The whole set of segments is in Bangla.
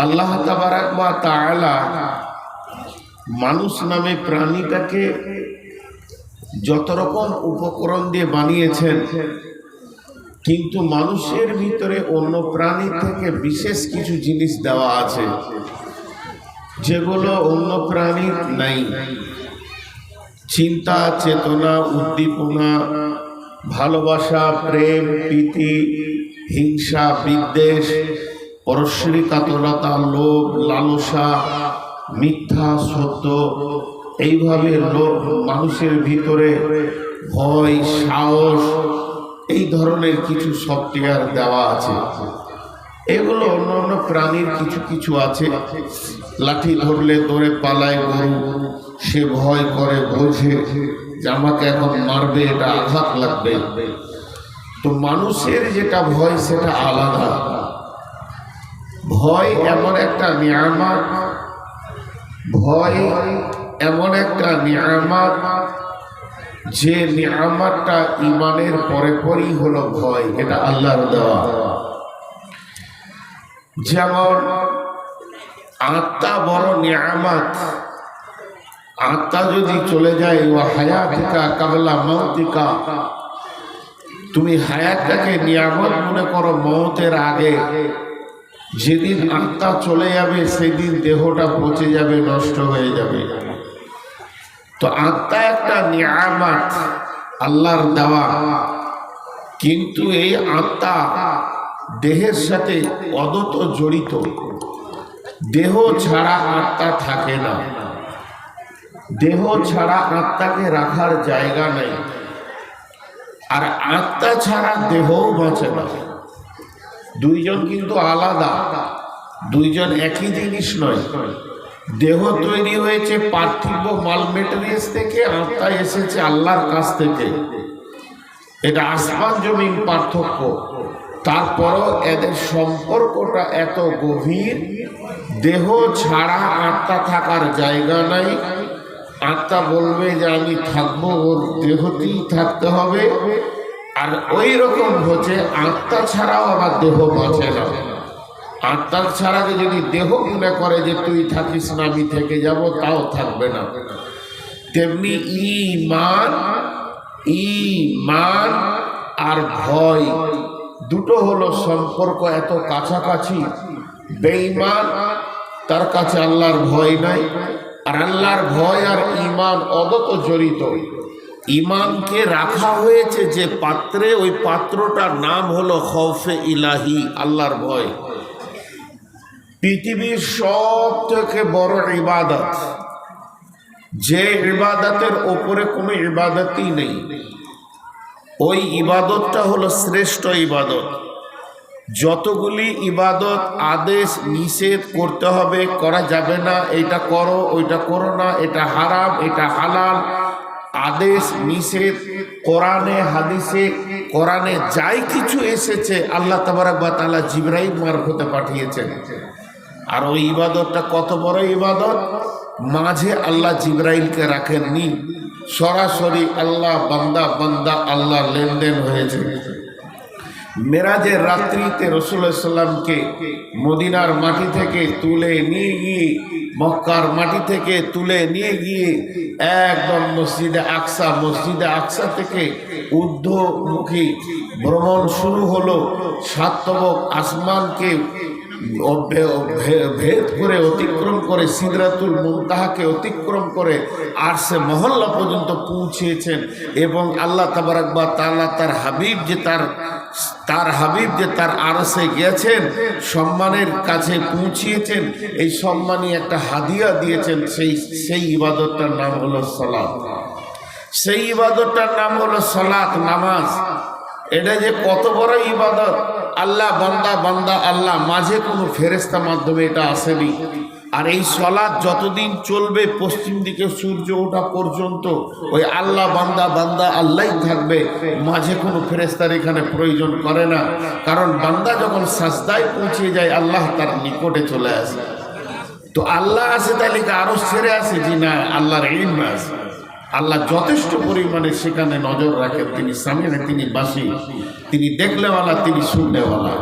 আল্লাহ তাবারাক ওয়া তাআলা মানুষ নামে প্রাণীটাকে যত রকম উপকরণ দিয়ে বানিয়েছেন, কিন্তু মানুষের ভিতরে অন্য প্রাণী থেকে বিশেষ কিছু জিনিস দেওয়া আছে যেগুলো অন্য প্রাণীর নাই। চিন্তা, চেতনা, উদ্দীপনা, ভালোবাসা, প্রেম, প্রীতি, হিংসা, বিদ্বেষ, পরশ্রী কাতরতা, লোভ, লালসা, মিথ্যা, সত্য, এইভাবে লোভ, মানুষের ভিতরে ভয়, সাহস, এই ধরনের কিছু সফটওয়্যার দেওয়া আছে। এগুলো অন্য অন্য প্রাণীর কিছু কিছু আছে। লাঠি ধরলে দৌড়ে পালায় গরু, সে ভয় করে, বোঝে যে আমাকে এখন মারবে, এটা আঘাত লাগবে। তো মানুষের যেটা ভয় সেটা আলাদা। ভয় এমন একটা নিয়ামত, ভয় এমন একটা নিয়ামত যে নিয়ামতটা ঈমানের পরে পরই হলো ভয়। এটা আল্লাহর দেওয়া। যেমন আত্মা বড় নিয়ামত। আত্মা যদি চলে যায়, ও হায়াতিকা কাবলা মাউতিকা, তুমি হায়াতটাকে নিয়ামত মনে করো মওতের আগে। যেদিন আত্মা চলে যাবে সেদিন দেহটা পচে যাবে, নষ্ট হয়ে যাবে। তো আত্মা একটা নিয়ামত, আল্লাহর দেওয়া, কিন্তু এই আত্মা দেহের সাথে অদত জড়িত। দেহ ছাড়া আত্মা থাকে না, দেহ ছাড়া আত্মাকে রাখার জায়গা নেই, আর আত্মা ছাড়া দেহও বাঁচে না। দুইজন কিন্তু আলাদা, দুইজন একই জিনিস নয়। দেহ তৈরি হয়েছে পার্থিব মাল মেটেরিয়ালস থেকে, আত্মা এসেছে আল্লাহর কাছ থেকে। এটা আসমান জমিন পার্থক্য। তারপরও এদের সম্পর্কটা এত গভীর। দেহ ছাড়া আত্মা থাকার জায়গা নাই। আত্মা বলবে যে আমি থাকবো, ওর দেহতেই থাকতে হবে। আর ওই রকম হচ্ছে আত্মা ছাড়াও আবার দেহ বাঁচে না। আত্মার ছাড়া যদি দেহ মনে করে যে তুই থাকিস না, আমি থেকে যাব, তাও থাকবে না। তেমনি ঈমান, ঈমান আর ভয় দুটো হলো সম্পর্ক এত কাছাকাছি। বেঈমান, তার কাছে আল্লাহর ভয় নাই, আর আল্লাহর ভয় আর ঈমান অদত জড়িত। ঈমানকে রাখা হয়েছে যে পাত্রে, ওই পাত্রটার নাম হলো খৌফে ইলাহি, আল্লাহর ভয়। পৃথিবীর সব থেকে বড় ইবাদত, যে ইবাদতের ওপরে কোনো ইবাদতই নেই, ওই ইবাদতটা হলো শ্রেষ্ঠ ইবাদত। যতগুলি ইবাদত আদেশ নিষেধ করতে হবে, করা যাবে না, এইটা করো, ওইটা করো না, এটা হারাম, এটা হালাল, আদেশ নিষেধ কোরআনে হাদিসে, কোরআনে যাই কিছু এসেছে আল্লাহ তাবারক ওয়া তাআলা জিবরাইল মারফতে পাঠিয়েছেন। আর ওই ইবাদতটা কত বড় ইবাদত, মাঝে আল্লাহ জিবরাইলকে রাখেননি, সরাসরি আল্লাহ বান্দা বান্দা আল্লাহ লেনদেন হয়েছে। মেরাজের রাত্রিতে রাসূলুল্লাহ সাল্লামকে মদিনার মাটি থেকে তুলে নিয়ে গিয়ে, মক্কার মাটি থেকে তুলে নিয়ে গিয়ে একদম মসজিদে আকসা, মসজিদে আকসা থেকে ঊর্ধ্বমুখী ভ্রমণ শুরু হলো। সাতবক আসমানকে ভেদ করে, অতিক্রম করে, সিদরাতুল মুনতাহাকে অতিক্রম করে আরশে মহল্লা পর্যন্ত পৌঁছেছেন। এবং আল্লাহ তাবারক ওয়া তাআলা তার হাবিব যে তার আরশে গেছেন, সম্মানের কাছে পৌঁছিয়েছেন, এই সম্মানী একটা হাদিয়া দিয়েছেন। সেই ইবাদতটার নাম হলো সালাত। সেই ইবাদতটার নাম হলো সালাত, নামাজ। এটা যে কত বড় ইবাদত, আল্লাহ বান্দা বান্দা আল্লাহ, মাঝে কোনো ফেরেশতা মাধ্যমে এটা আসেনি। আর এই সালাত যতদিন চলবে, পশ্চিম দিকে সূর্য ওঠা পর্যন্ত ওই আল্লাহ বান্দা বান্দা আল্লাহই থাকবে, মাঝে কোনো ফেরেশতার এখানে প্রয়োজন করে না। কারণ বান্দা যখন সাজদায় পৌঁছে যায়, আল্লাহ তার নিকটে চলে আসে। তো আল্লাহ আছে তাহলে কি আরো ছেড়ে আসে? জি না, আল্লাহর ইলম আছে। আল্লাহ যথেষ্ট পরিমাণে সেখানে নজর রাখেন। তিনি সামিন, তিনি বাসী, তিনি দেখলেওয়ালা, তিনি শুনলেওয়ালা।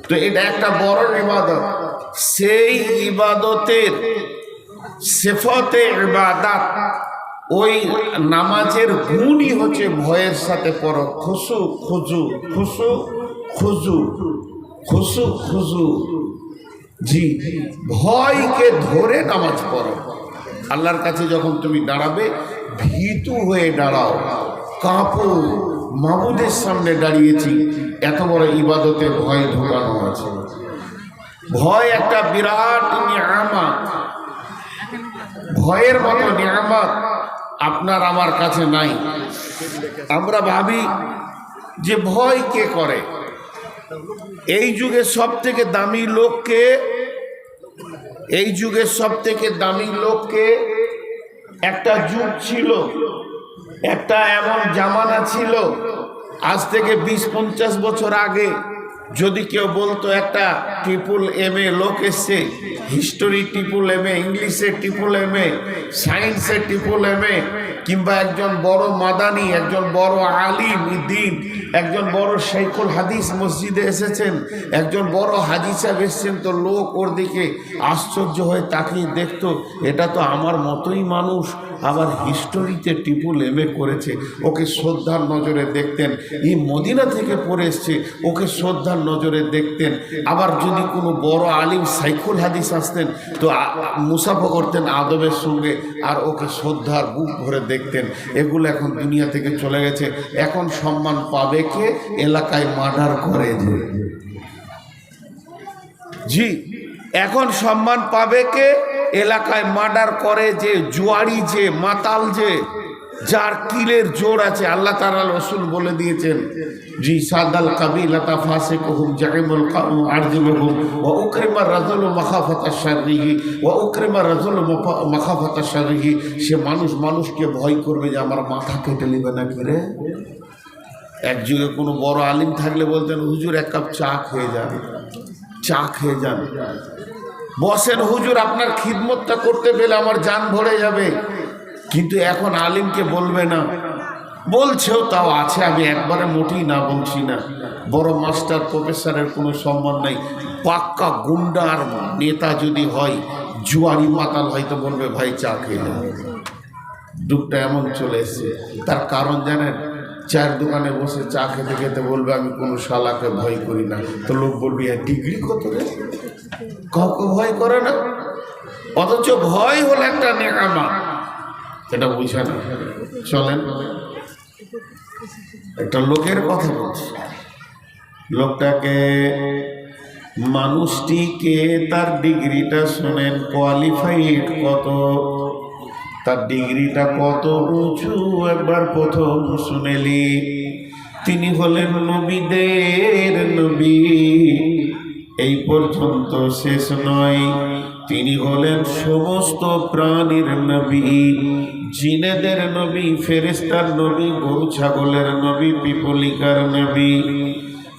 তো এটা একটা বড় ইবাদত। সেই ইবাদতের সিফাতে ইবাদত, ওই নামাজের গুণই হচ্ছে ভয়ের সাথে পড়ো, খুশু খুজু, খুশু খুজু, খুশু খুজু। জি, ভয়কে ধরে নামাজ পড়ো। আল্লাহর কাছে যখন তুমি দাঁড়াবে ভীতু হয়ে দাঁড়াও, কাঁপো, মাবুদের সামনে দাঁড়িয়েছি, এত বড় ইবাদতে ভয় ঢোকানো আছে। ভয় একটা বিরাট নিয়ামত, ভয়ের মতো নিয়ামত আপনার আমার কাছে নাই। আমরা ভাবি যে ভয় কে করে। এই যুগে সব থেকে দামি লোককে, এই যুগের সব থেকে দামি লোককে, একটা যুগ ছিল, একটা এমন জামানা ছিল, আজ থেকে 20-50 বছর আগে যদি কেউ বলতো একটা MA লোক এসছে, হিস্টোরি MA, ইংলিশে MA, সায়েন্সে MA, কিংবা একজন বড় মাদানি, একজন বড় আলিম দ্বীন, একজন বড় শেখুল হাদিস মসজিদে এসেছেন, একজন বড় হাজি সাহেব এসেছেন, তো লোক ওর দিকে আশ্চর্য হয়ে তাকিয়ে দেখতো, এটা তো আমার মতোই মানুষ, আবার হিস্টোরিতে MA করেছে, ওকে শ্রদ্ধার নজরে দেখতেন। এই মদিনা থেকে পড়ে এসছে, ওকে শ্রদ্ধার নজরে দেখতেন। আবার যদি কোনো বড় আলিম সাইকুল হাদিস আসতেন তো মুসাফা করতেন আদবের সঙ্গে, আর ওকে শ্রদ্ধার বুক ভরে দেখতেন। এগুলো এখন দুনিয়া থেকে চলে গেছে। এখন সম্মান পাবে কে? এলাকায় মার্ডার করে যে। জি, এখন সম্মান পাবে কে? এলাকায় মার্ডার করে যে, জুয়ারি যে, মাতাল যে, যার কিলের জোর আছে। আল্লাহ তাআলা রাসূল বলে দিয়েছেন, জি, সাদাল কাবিলাতা ফাসিকুহুম জাইমুল কাউম আরজুলুহুম ওয়া উকরিমা রাজুলু মাখাফাতা শাররিহি ওয়া উকরিমা রাজুলু মাখাফাতা শাররিহি। সে মানুষ মানুষকে ভয় করবে যে আমার মাথা কেটে নেবে নাকি রে। এক যুগে কোনো বড় আলিম থাকলে বলতেন, হুজুর এক কাপ চা খেয়ে যান, চা খেয়ে যান, বসেন হুজুর, আপনার খিদমতটা করতে পেলে আমার জান ভরে যাবে। কিন্তু এখন আলিমকে বলবে না, বলছেও, তাও আছে, আমি একবারে মোটেই না বলছি না। বড় মাস্টার প্রফেসরের কোনো সম্মান নাই। পাক্কা গুন্ডা আর নেতা যদি হয়, জুয়ারি মাতাল হয়তো বলবে ভাই চা খেয়ে যান। যুগটা এমন চলে এসছে। তার কারণ জানেন? চায়ের দোকানে বসে চা খেতে খেতে বলবে আমি কোনো শালাকে ভয় করি না। তো লোক বলবে ডিগ্রি কত রে, কাউকে ভয় করে না। অথচ ভয় হলো একটা নেকামা, এটা বুঝে না। চলেন একটা লোকের কথা বলছি। লোকটাকে, মানুষটিকে, তার ডিগ্রিটা শোনেন, কোয়ালিফাইড কত, তার ডিগ্রিটা কত উঁচু, একবার প্রথম শুনেলি। তিনি হলেন নবীদের নবী, এই পর্যন্ত শেষ নয়, তিনি হলেন সমস্ত প্রাণীর নবী, জিনেদের নবী, ফেরেশতার নবী, গরু ছাগলের নবী, পিপলিকার নবী।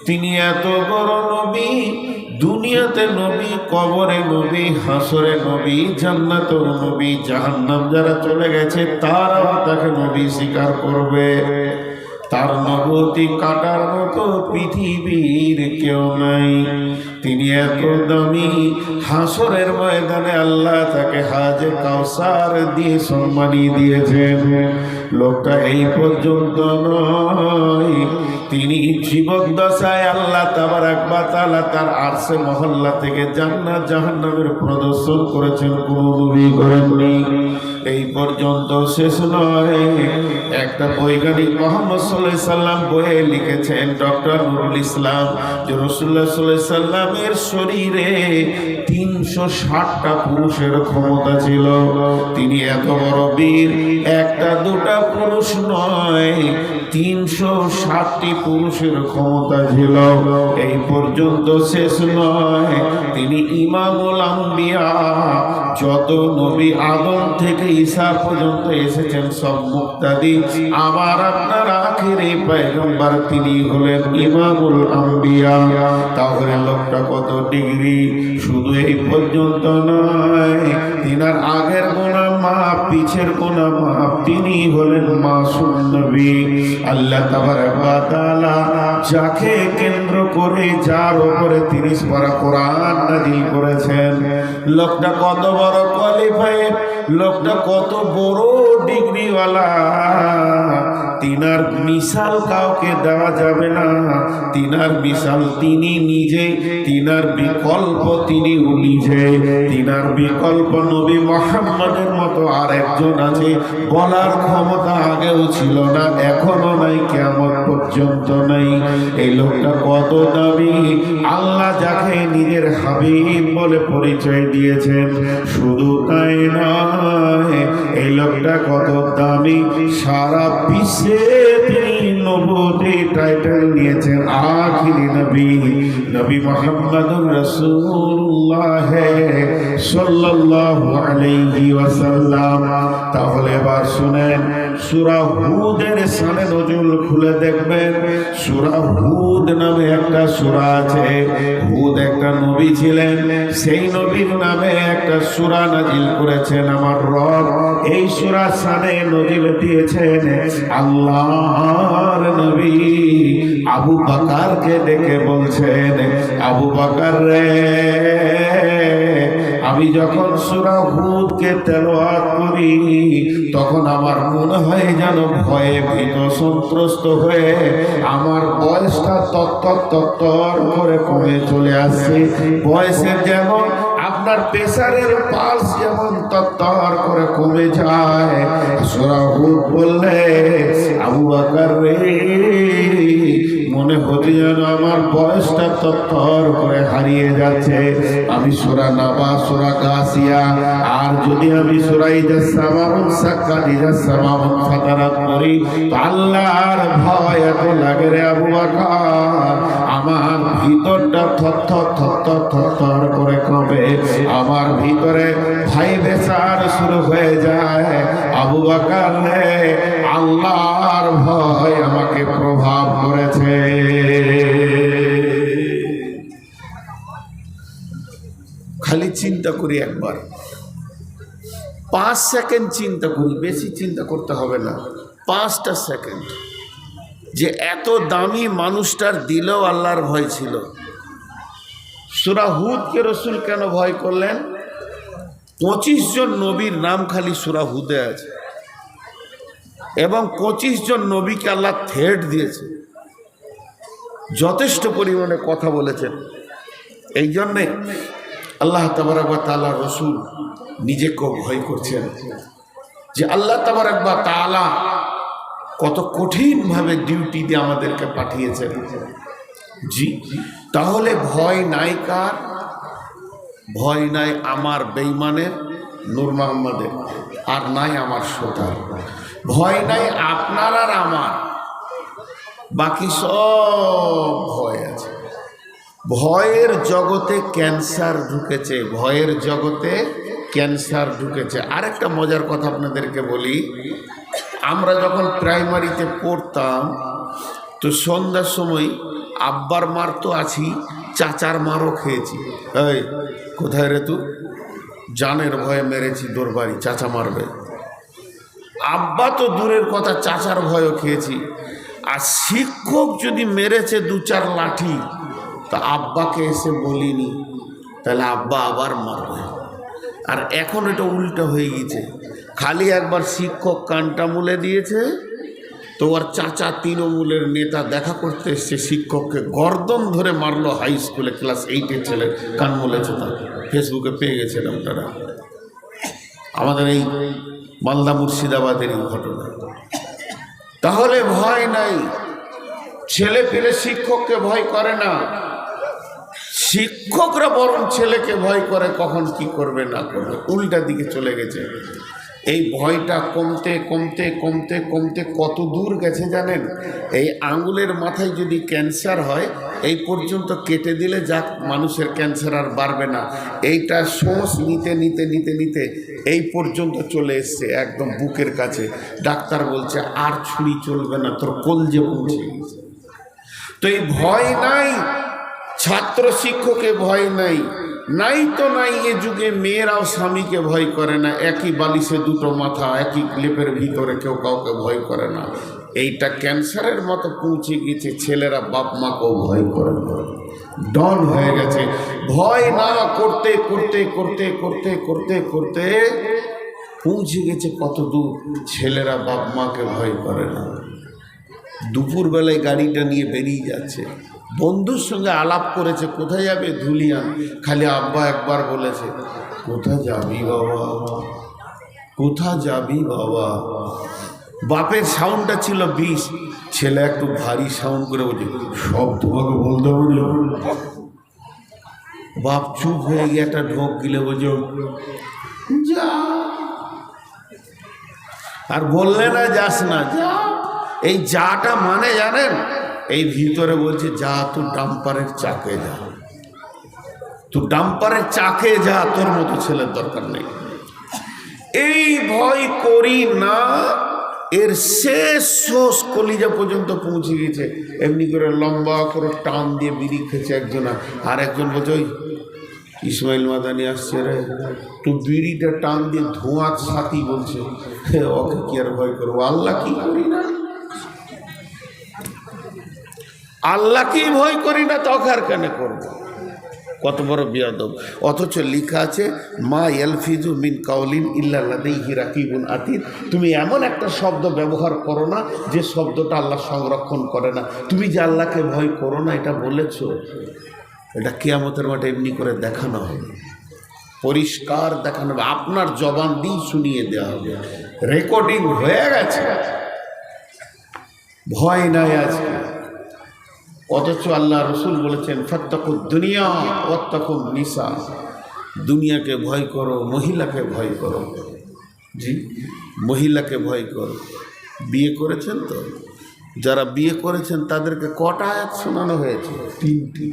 তিনি এত বড় নবী, দুনিয়াতে নবী, কবরে নবী, হাসরে নবী, জান্নাতেও নবী, জাহান্নাম যারা চলে গেছে তারাও তাকে নবী স্বীকার করবে। তার নবুয়তি কাটার মতো পৃথিবীর কেউ নাই। তিনি এত দামি, হাসরের ময়দানে আল্লাহ তাকে হাজে কাউসার দিয়ে সম্মানিয়ে দিয়েছেন। লোকটা এই পর্যন্ত নয়, তিনি জীবদ্দশায় আল্লাহ তাবারাক ওয়া তাআলা তার আরশে মহল্লা থেকে জান্নাত জাহান্নামের প্রদর্শন করেছেন, কোন নবী করেননি। এই পর্যন্ত শেষ নয়, একটা বৈজ্ঞানিক মুহাম্মদ সাল্লাল্লাহু আলাইহি সাল্লাম বইয়ে লিখেছেন, ডক্টর নুরুল ইসলাম, যে রাসূলুল্লাহ সাল্লাল্লাহু আলাইহি সাল্লামের শরীরে 360টা পুরুষের ক্ষমতা ছিল। তিনি এত বড় বীর, একটা দুটা পুরুষ নয়, 360টি পুরুষের ক্ষমতা ছিল। এই পর্যন্ত শেষ নয়, তিনি ইমামুল আম্বিয়া, যত নবী আদম থেকে ঈসা পর্যন্ত এসেছেন সব মুক্তাদি আমার আপনার আখিরি পয়গম্বর, তিনি হলেন ইমামুল আম্বিয়া। তাহলে লোকটা কত ডিগ্রি! শুধু এই পর্যন্ত নয়, তিনার আগের গুনাহ মাফ, পিছের গুনাহ মাফ। তিনি হলেন মাসুম নবী। আল্লাহ তাবারক ওয়া তাআলা যাকে কেন্দ্র করে, যার উপরে 30 পারা কোরআন নাযিল করেছেন, লোকটা কত বড় কোয়ালিফাইড, লোকটা কত বড় ডিগ্রিওয়ালা, তিনার মিসাল কাউকে দেওয়া যাবে না। তিনার মিসাল তিনি নিজে, তিনার বিকল্প তিনি নিজে। তিনার বিকল্প নবী মুহাম্মদের মতো আর একজন আছে, বলার ক্ষমতা আগেও ছিল না, এখনো নাই, কিয়ামত পর্যন্ত নাই। এই লোকটা কত দামি! আল্লাহ যাকে নিজের হাবিব বলে পরিচয় দিয়েছেন, শুধু তাই নয়, এই লোকটা কত দামি! সারা বিশ্বে তিনি নবুয়্বতি টাইটেল নিয়েছেন, আখিরি নবী, নবী মুহাম্মদুর রাসূলুল্লাহ সাল্লাল্লাহু আলাইহি ওয়াসাল্লাম। তাহলে এবার শুনেন, সূরা হুদের শানে নজুল খুলে দেখবেন। সূরা হুদ নামে একটা সূরা আছে। হুদ একটা নবী ছিলেন, সেই নবীর নামে একটা সূরা নাজিল করেছেন আমার রব। এই সূরা শানে নজিল দিয়েছেন আল্লাহর নবী আবু বকরকে ডেকে বলছেন, আবু বকর রে, আমি যখন সূরা হুদকে তেলাওয়াত করি, তখন আমার মনে হয় যেন ভয়ে ভীত সন্ত্রস্ত হয়ে আমার বয়সটা তত্তর করে কমে চলে আসছে। বয়সের যেমন আপনার প্রেসারের পালস যেমন তত্তর করে কমে যায়, সূরা হুদ বললে আবু বকর রে, মনে হতে যেন আমার বয়সটা তত্তর করে হারিয়ে যাচ্ছে। আমি সূরা নাবা, সূরা গাসিয়া, আর যদি আমি সূরা ইযা সামাউন সাক্কাত, ইযা সামাউন ফাতারাত পড়ি, তো আল্লাহর ভয় এত লাগে রে আবু বকর, আমার ভিতরটা থরথর করে কবে, আমার ভিতরে ভাইব্রেশন শুরু হয়ে যায়। আবু বকর রে, আল্লাহর ভয় আমাকে প্রভাব করেছে। খালি চিন্তা করি একবার, 5 সেকেন্ড চিন্তা করি, বেশি চিন্তা করতে হবে না, 5টা সেকেন্ড, যে এত দামি মানুষটার দিলেও আল্লাহর ভয় ছিল। সূরা হুদকে রাসূল কেন ভয় করলেন? 25 জন নবীর নাম খালি সূরা হুদে আছে, এবং 25 জন নবীকে আল্লাহ থ্রেট দিয়েছে, যথেষ্ট পরিমাণে কথা বলেছেন। এই জন্যে আল্লাহ তাবারক ওয়া তাআলা রাসূল নিজেকে ভয় করছেন যে আল্লাহ তাবারক ওয়া তাআলা কত কঠিনভাবে ডিউটি দিয়ে আমাদেরকে পাঠিয়েছেন। জি, তাহলে ভয় নাই কার? ভয় নাই আমার বেঈমানের, নূর মোহাম্মদের, আর নাই আমার শ্রোতার। ভয় নাই আপনার আর আমার, বাকি সব ভয় আছে। ভয়ের জগতে ক্যান্সার ঢুকেছে, ভয়ের জগতে ক্যান্সার ঢুকেছে। আরেকটা মজার কথা আপনাদেরকে বলি, আমরা যখন প্রাইমারিতে পড়তাম, তো সন্ধ্যার সময় আব্বার মার তো আছি, চাচার মারও খেয়েছি। এই কোথায় রে তুই? জানের ভয়ে মেরেছি, দরবারি, চাচা মারবে। আব্বা তো দূরের কথা, চাচার ভয়ও খেয়েছি। আর শিক্ষক যদি মেরেছে 2-4 লাঠি, তা আব্বাকে এসে বলিনি, তাহলে আব্বা আবার মারবে। আর এখন এটা উল্টো হয়ে গেছে, খালি একবার শিক্ষক কানটা মুলে দিয়েছে, তো ওর চাচা তৃণমূলের নেতা দেখা করতে এসছে, শিক্ষককে গর্দন ধরে মারলো। হাই স্কুলে ক্লাস 8-এর ছেলে কান মুলেছে, তা ফেসবুকে পেয়ে গেছিলাম। তারা আমাদের এই মালদা মুর্শিদাবাদের এই ঘটনা। তাহলে ভয় নাই, ছেলে পেলে শিক্ষককে ভয় করে না, শিক্ষকরা বরং ছেলেকে ভয় করে, কখন কি করবে না করবে, উল্টা দিকে চলে গেছে। এই ভয়টা কমতে কমতে কমতে কমতে কত দূর গেছে জানেন? এই আঙুলের মাথায় যদি ক্যান্সার হয়, এই পর্যন্ত কেটে দিলে যাক মানুষের ক্যান্সার আর বাড়বে না, এইটা শ্বাস নিতে নিতে নিতে নিতে এই পর্যন্ত চলে এসছে একদম বুকের কাছে। ডাক্তার বলছে আর ছুরি চলবে না, তোর কলজে পৌঁছে গেছে। তো এই ভয় নাই, ছাত্র শিক্ষকে ভয় নাই, নাই তো নাই এ যুগে মেয়েরাও স্বামীকে ভয় করে না, একই বালিশে দুটো মাথা, একই ক্লিপের ভিতরে কেউ কাউকে ভয় করে না। এইটা ক্যান্সারের মতো পৌঁছে গেছে, ছেলেরা বাপ মাকেও ভয় করে না, ডন হয়ে গেছে। ভয় না করতে করতে করতে করতে করতে করতে পৌঁছে গেছে কত দূর, ছেলেরা বাপ মাকে ভয় করে না। দুপুরবেলায় গাড়িটা নিয়ে বেরিয়ে যাচ্ছে, বন্ধুর সঙ্গে আলাপ করেছে, কোথায় যাবে? ধুলিয়ান। খালি আব্বা একবার বলেছে কোথায় যাবি বাবা, কোথা যাবি বাবা। বাপের সাউন্ডটা ছিল 20, ছেলে একটু ভারী সাউন্ড করে বলছে সব তোমাকে বলতে হবে। বাপ চুপ হয়ে গিয়ে একটা ঢোক গিলে বলছে যা, আর বললে না যাস না, যা। এই যাটা মানে জানেন, এই ভিতরে বলছে যা তুই ডাম্পারের চাকে যা, তুই ডাম্পারের চাকে যা, তোর মতো ছেলের দরকার নেই। এই ভয় করি না, এর শেষ শোষ কলিজা পর্যন্ত পৌঁছে গেছে। এমনি করে লম্বা করে টান দিয়ে বিড়ি খেয়েছে একজনা, আর একজন বলছে ওই ইসমাইল মাদানি আসছে রে, তুই বিড়িটা টান দিয়ে ধোঁয়ার সাথী বলছে, ওকে কি আর ভয় করবো? আল্লাহ কি করি না, আল্লাহকেই ভয় করি না, তোকে আর কেন করবো? কত বড় বিয়াদব। অথচ লেখা আছে মা ইয়ালফিজু মিন কাউলিন ইল্লা লাদাইহি রাকিবুন আতীদ। তুমি এমন একটা শব্দ ব্যবহার করো না যে শব্দটা আল্লাহ সংরক্ষণ করে না। তুমি যে আল্লাহকে ভয় করো না এটা বলেছ, এটা কিয়ামতের মাঠে এমনি করে দেখানো হবে, পরিষ্কার দেখানো হবে, আপনার জবান দিয়ে শুনিয়ে দেওয়া হবে, রেকর্ডিং হয়ে গেছে। ভয় নাই আজকে। অথচ আল্লাহ রসুল বলেছেন ফাত্তাকুদ দুনিয়া ওয়াত্তাকুন নিসা, দুনিয়াকে ভয় করো, মহিলাকে ভয় করো। জি, মহিলাকে ভয় করো। বিয়ে করেছেন তো? যারা বিয়ে করেছেন তাদেরকে কটা আয়াত শোনানো হয়েছে? 3টি।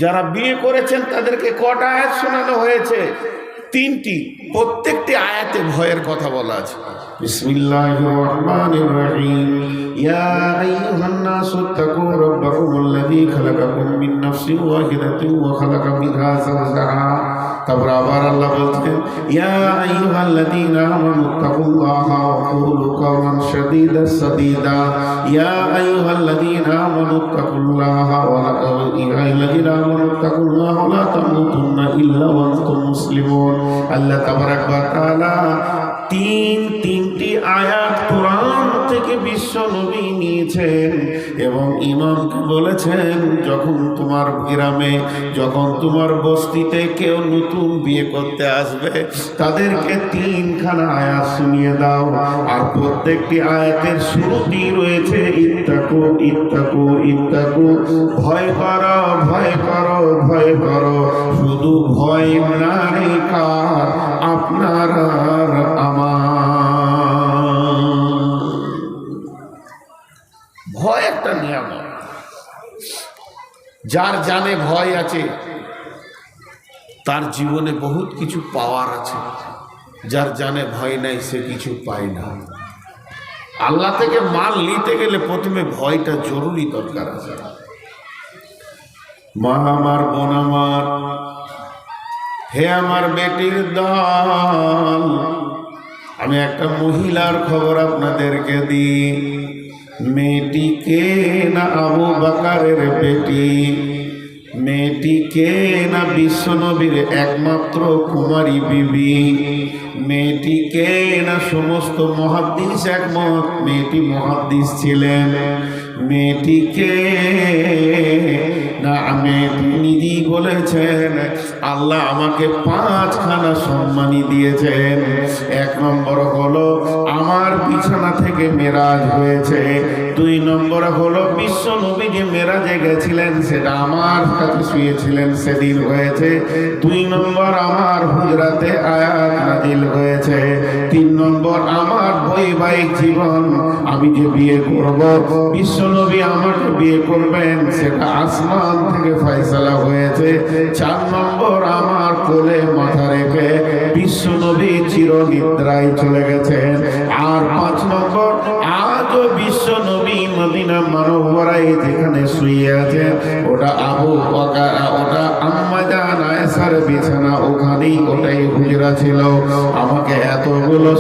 যারা বিয়ে করেছেন তাদেরকে কটা আয়াত শোনানো হয়েছে? 3টি। প্রত্যেকটি আয়াতে ভয়ের কথা বলা আছে। বিসমিল্লাহির রহমানির রহিম। ইয়া আইয়ুহান নাসু তাকু রাব্বাকুমুল্লাযী খালাকাকুম মিন নাফসিন ওয়াহিদাতিন ওয়া খালাকা মিনহা যাওজাহা। তারপর আবার আল্লাহ বলছেন ইয়া আইয়ুহাল্লাযীনা আমানু তাকুল্লাহা ওয়া কুলু কাওলান সাদীদা। ইয়া আইয়ুহাল্লাযীনা আমানু তাকুল্লাহা ওয়া লা তামুতুন্না ইল্লা ওয়া আনতুম মুসলিমুন। আল্লাহ তাবারাক ওয়া তাআলা তিনটি আয়াত কোরআন থেকে বিশ্ব নবী নিয়েছেন এবং ইমামকে বলেছেন যখন তোমার গ্রামে, যখন তোমার বস্তিতে কেউ নতুন বিয়ে করতে আসবে তাদেরকে 3খানা আয়াত শুনিয়ে দাও। আর প্রত্যেকটি আয়াতের শুরুতেই রয়েছে ইত্তাকু ইত্তাকু ইত্তাকু, ভয় করো ভয় করো ভয় করো। শুধু ভয় নাই কার? আপনার আর আমার। ভয় একটা নিয়ামত। যার জানে ভয় আছে তার জীবনে বহুত কিছু পাওয়ার আছে। যার জানে ভয় নাই সে কিছু পায় না। আল্লাহ থেকে মাল নিতে গেলে প্রথমে ভয়টা জরুরি দরকার আছে। মা আমার, বোন আমার, হে আমার বেটির দল, আমি একটা মহিলার খবর আপনাদেরকে দিই। মেয়েটিকে না আবু বকরের বেটি, মেয়েটিকে না বিশ্বনবীর একমাত্র কুমারী বিবি, মেয়েটিকে না সমস্ত মুহাদ্দিস একমত মেয়েটি মুহাদ্দিস ছিলেন, মেয়েটিকে না আমি নিজেই বলেছেন আল্লাহ আমাকে 5খানা সম্মানী দিয়েছেন। 1 নম্বর হলো আমার আমার বিছানা থেকে মেরাজ হয়েছে। 2 নম্বর হলো বিশ্ব নবী যে মেরাজে গেছিলেন সেটা আমার সাথে শুয়েছিলেন সেদিন হয়েছে। 2 নম্বর আমার হুজরাতে আয়াত নাজিল হয়েছে। 3 নম্বর আমার বৈবাহিক জীবন, আমি যে বিয়ে করব, বিশ্ব নবী আমাকে বিয়ে করবেন সেটা আসমান থেকে ফয়সালা হয়েছে। 4 নম্বর আমার কোলে মাথা রেখে বিশ্ব নবী চিরনিদ্রায় চলে গেছেন। আর 5 নম্বর আজও বিশ্ব নবী মদিনা মানবরাই যেখানে শুয়ে আছেন ওটা ওটা আম্মা জান আয়েশার বিছানা, ওখানেই ওটাই হুজরা ছিল। আমাকে এতগুলো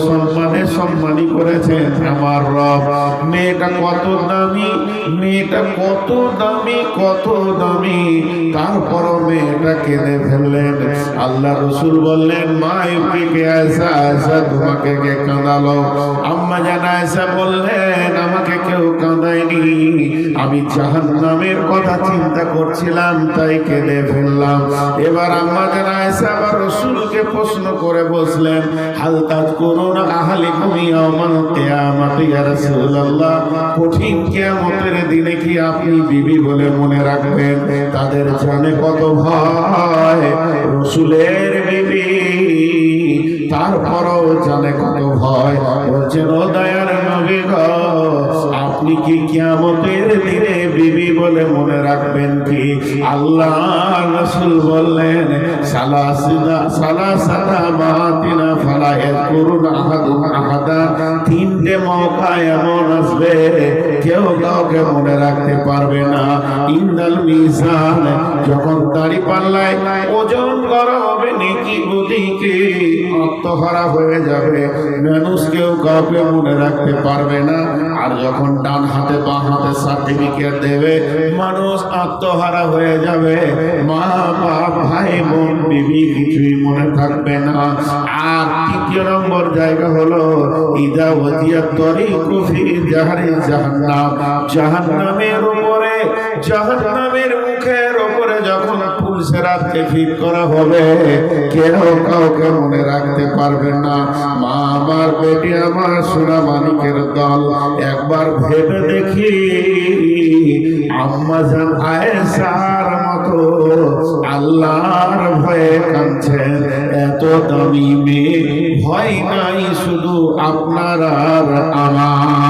সম্মানী করেছেন আমার রব। মেয়েটা কত দামি, মেয়েটা কত দামি, কত দামি, তারপরও মেয়েটা কেঁদে ফেললেন। আল্লাহ রসুল বললেন, মা ইউকে আয়েশা, আয়েশা তোমাকে কে কাঁদালো? আম্মা জান আয়েশা বললেন, আমাকে কেউ কাঁদায়নি, আমি জাহান্নামের কথা চিন্তা করছিলাম তাই কেঁদে ফেললাম। এবার আম্মা জান আয়েশা আবার রসুলকে প্রশ্ন করে বসলেন, হাল তাযকুরুনা আহলিকুম ইয়াওমাল কিয়ামাতি ইয়া রাসূলুল্লাহ, কঠিন কিয়ামতের দিনে কি আপনি বিবি বলে মনে রাখবেন? তাদের জানে কত ভয়, রসুলের বিবি তারপরও জানে কত ভয়। বলছেন, ও দয়ার নবী গো, আপনি কি কিয়ামতের দিনে বিবি বলে মনে রাখবেন কি? আল্লাহ রাসূল বললেন, সালাসাতা মাতিনা ফালা ইয়াযকুরুনা আহাদুন আহাদা, 3টে মওকা এমন আসবে কেউ কাউকে মনে রাখতে পারবে না। ইন্দাল মিজান, যখন দাড়ি পাল্লায় ওজন করা হবে নেকি বুদিকে, আত্মহারা হয়ে যাবে, মানুষ কেউ কাউকে মনে রাখতে পারবে না। আর যখন ডান হাতে বাঁ হাতে সার্টিফিকেট দেবে, মানুষ আত্মহারা হয়ে যাবে, মা বাপ ভাই বোন বিবি কিছুই মনে থাকবে না। আর 3 নম্বর জায়গা হলো ইদা ওয়াজিয়াত তরিকু ফি জাহরি জাহান্নাম, জাহান্নামের উপরে, জাহান্নামের মুখের উপরে যখন পুলসেরাতকে ফিট করা হবে, কেউ কাউকে মনে রাখতে পারবেন না। মা আমার, বেটি আমার, সোনা মানিকের দল, একবার ভেবে দেখি আম্মা জান আয়েশার মতো আল্লাহর ভয়ে কাঁদছেন এত দামি মেয়ে, ভয় নাই শুধু আপনার আর আমার।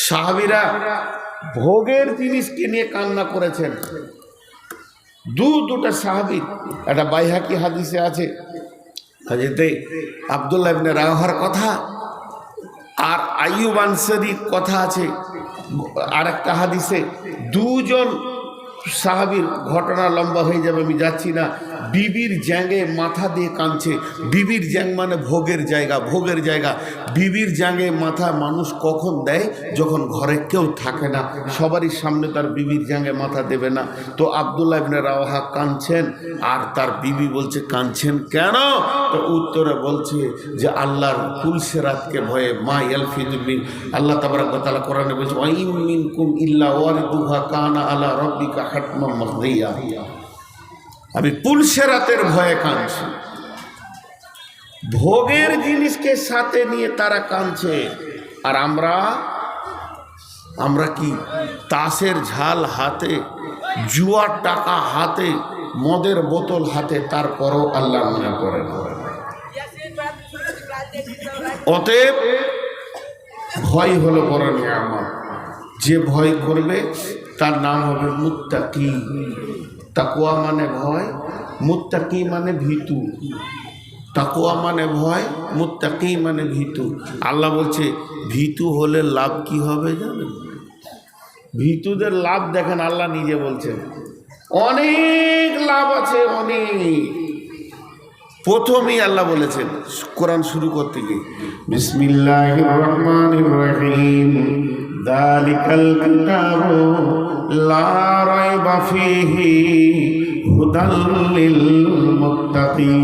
সাহাবীরা ভোগের জিনিসকে নিয়ে কান্না করেছেন। দুটা সাহাবী, একটা বাইহাকি হাদিসে আছে, হযরতে আব্দুল্লাহ ইবনে রাওয়াহার কথা, আর আইয়ুব আনসারীর কথা আছে। আর একটা হাদিসে 2 জন সাহাবীর ঘটনা লম্বা হয়ে যাবে, আমি যাচ্ছি না। বিবির জ্যাঙ্গে মাথা দিয়ে কাঁদছে। বিবির জ্যাং মানে ভোগের জায়গা, ভোগের জায়গা। বিবির জ্যাঙ্গে মাথা মানুষ কখন দেয়? যখন ঘরে কেউ থাকে না, সবারই সামনে তার বিবির জ্যাঙ্গে মাথা দেবে না। তো আব্দুল্লাহ ইবনে রাওয়াহা কাঁদছেন, আর তার বিবি বলছে, কাঁদছেন কেন? তো উত্তরে বলছে যে আল্লাহর পুলসেরাতকে ভয়ে, মা ইয়ালফিযু মিন, আল্লাহ তাবারাক ওয়া তাআলা কোরআনে বলছে, ওয়া ইম মিনকুম ইল্লা ওয়ারিদুহা কানা আলা রাব্বিকা হাতমান মাকদিয়া। আমি পুলসেরাতের ভয়ে কাঁদছি। ভোগের জিনিসকে সাথে নিয়ে তারা কাঁদছে, আর আমরা কি তাসের ঝাল হাতে, জুয়ার টাকা হাতে, মদের বোতল হাতে, তারপরও আল্লাহ মনে করে না। অতএব ভয় হলো বড় নিয়ামত। যে ভয় করবে তার নাম হবে মুত্তাকি। তাকওয়া মানে ভয়, মুত্তাকি মানে ভীতু। তাকওয়া মানে ভয়, মুত্তাকি মানে ভীতু। আল্লাহ বলছে ভীতু হলে লাভ কি হবে জানেন? ভীতুদের লাভ দেখেন, আল্লাহ নিজে বলছেন অনেক লাভ আছে, অনেক। প্রথমেই আল্লাহ বলেছেন কোরআন শুরু করতে গিয়ে, বিসমিল্লাহির রহমানির রহিম, যালিকাল কিতাবু লা রাইবা ফীহি হুদাল লিল মুত্তাকিন।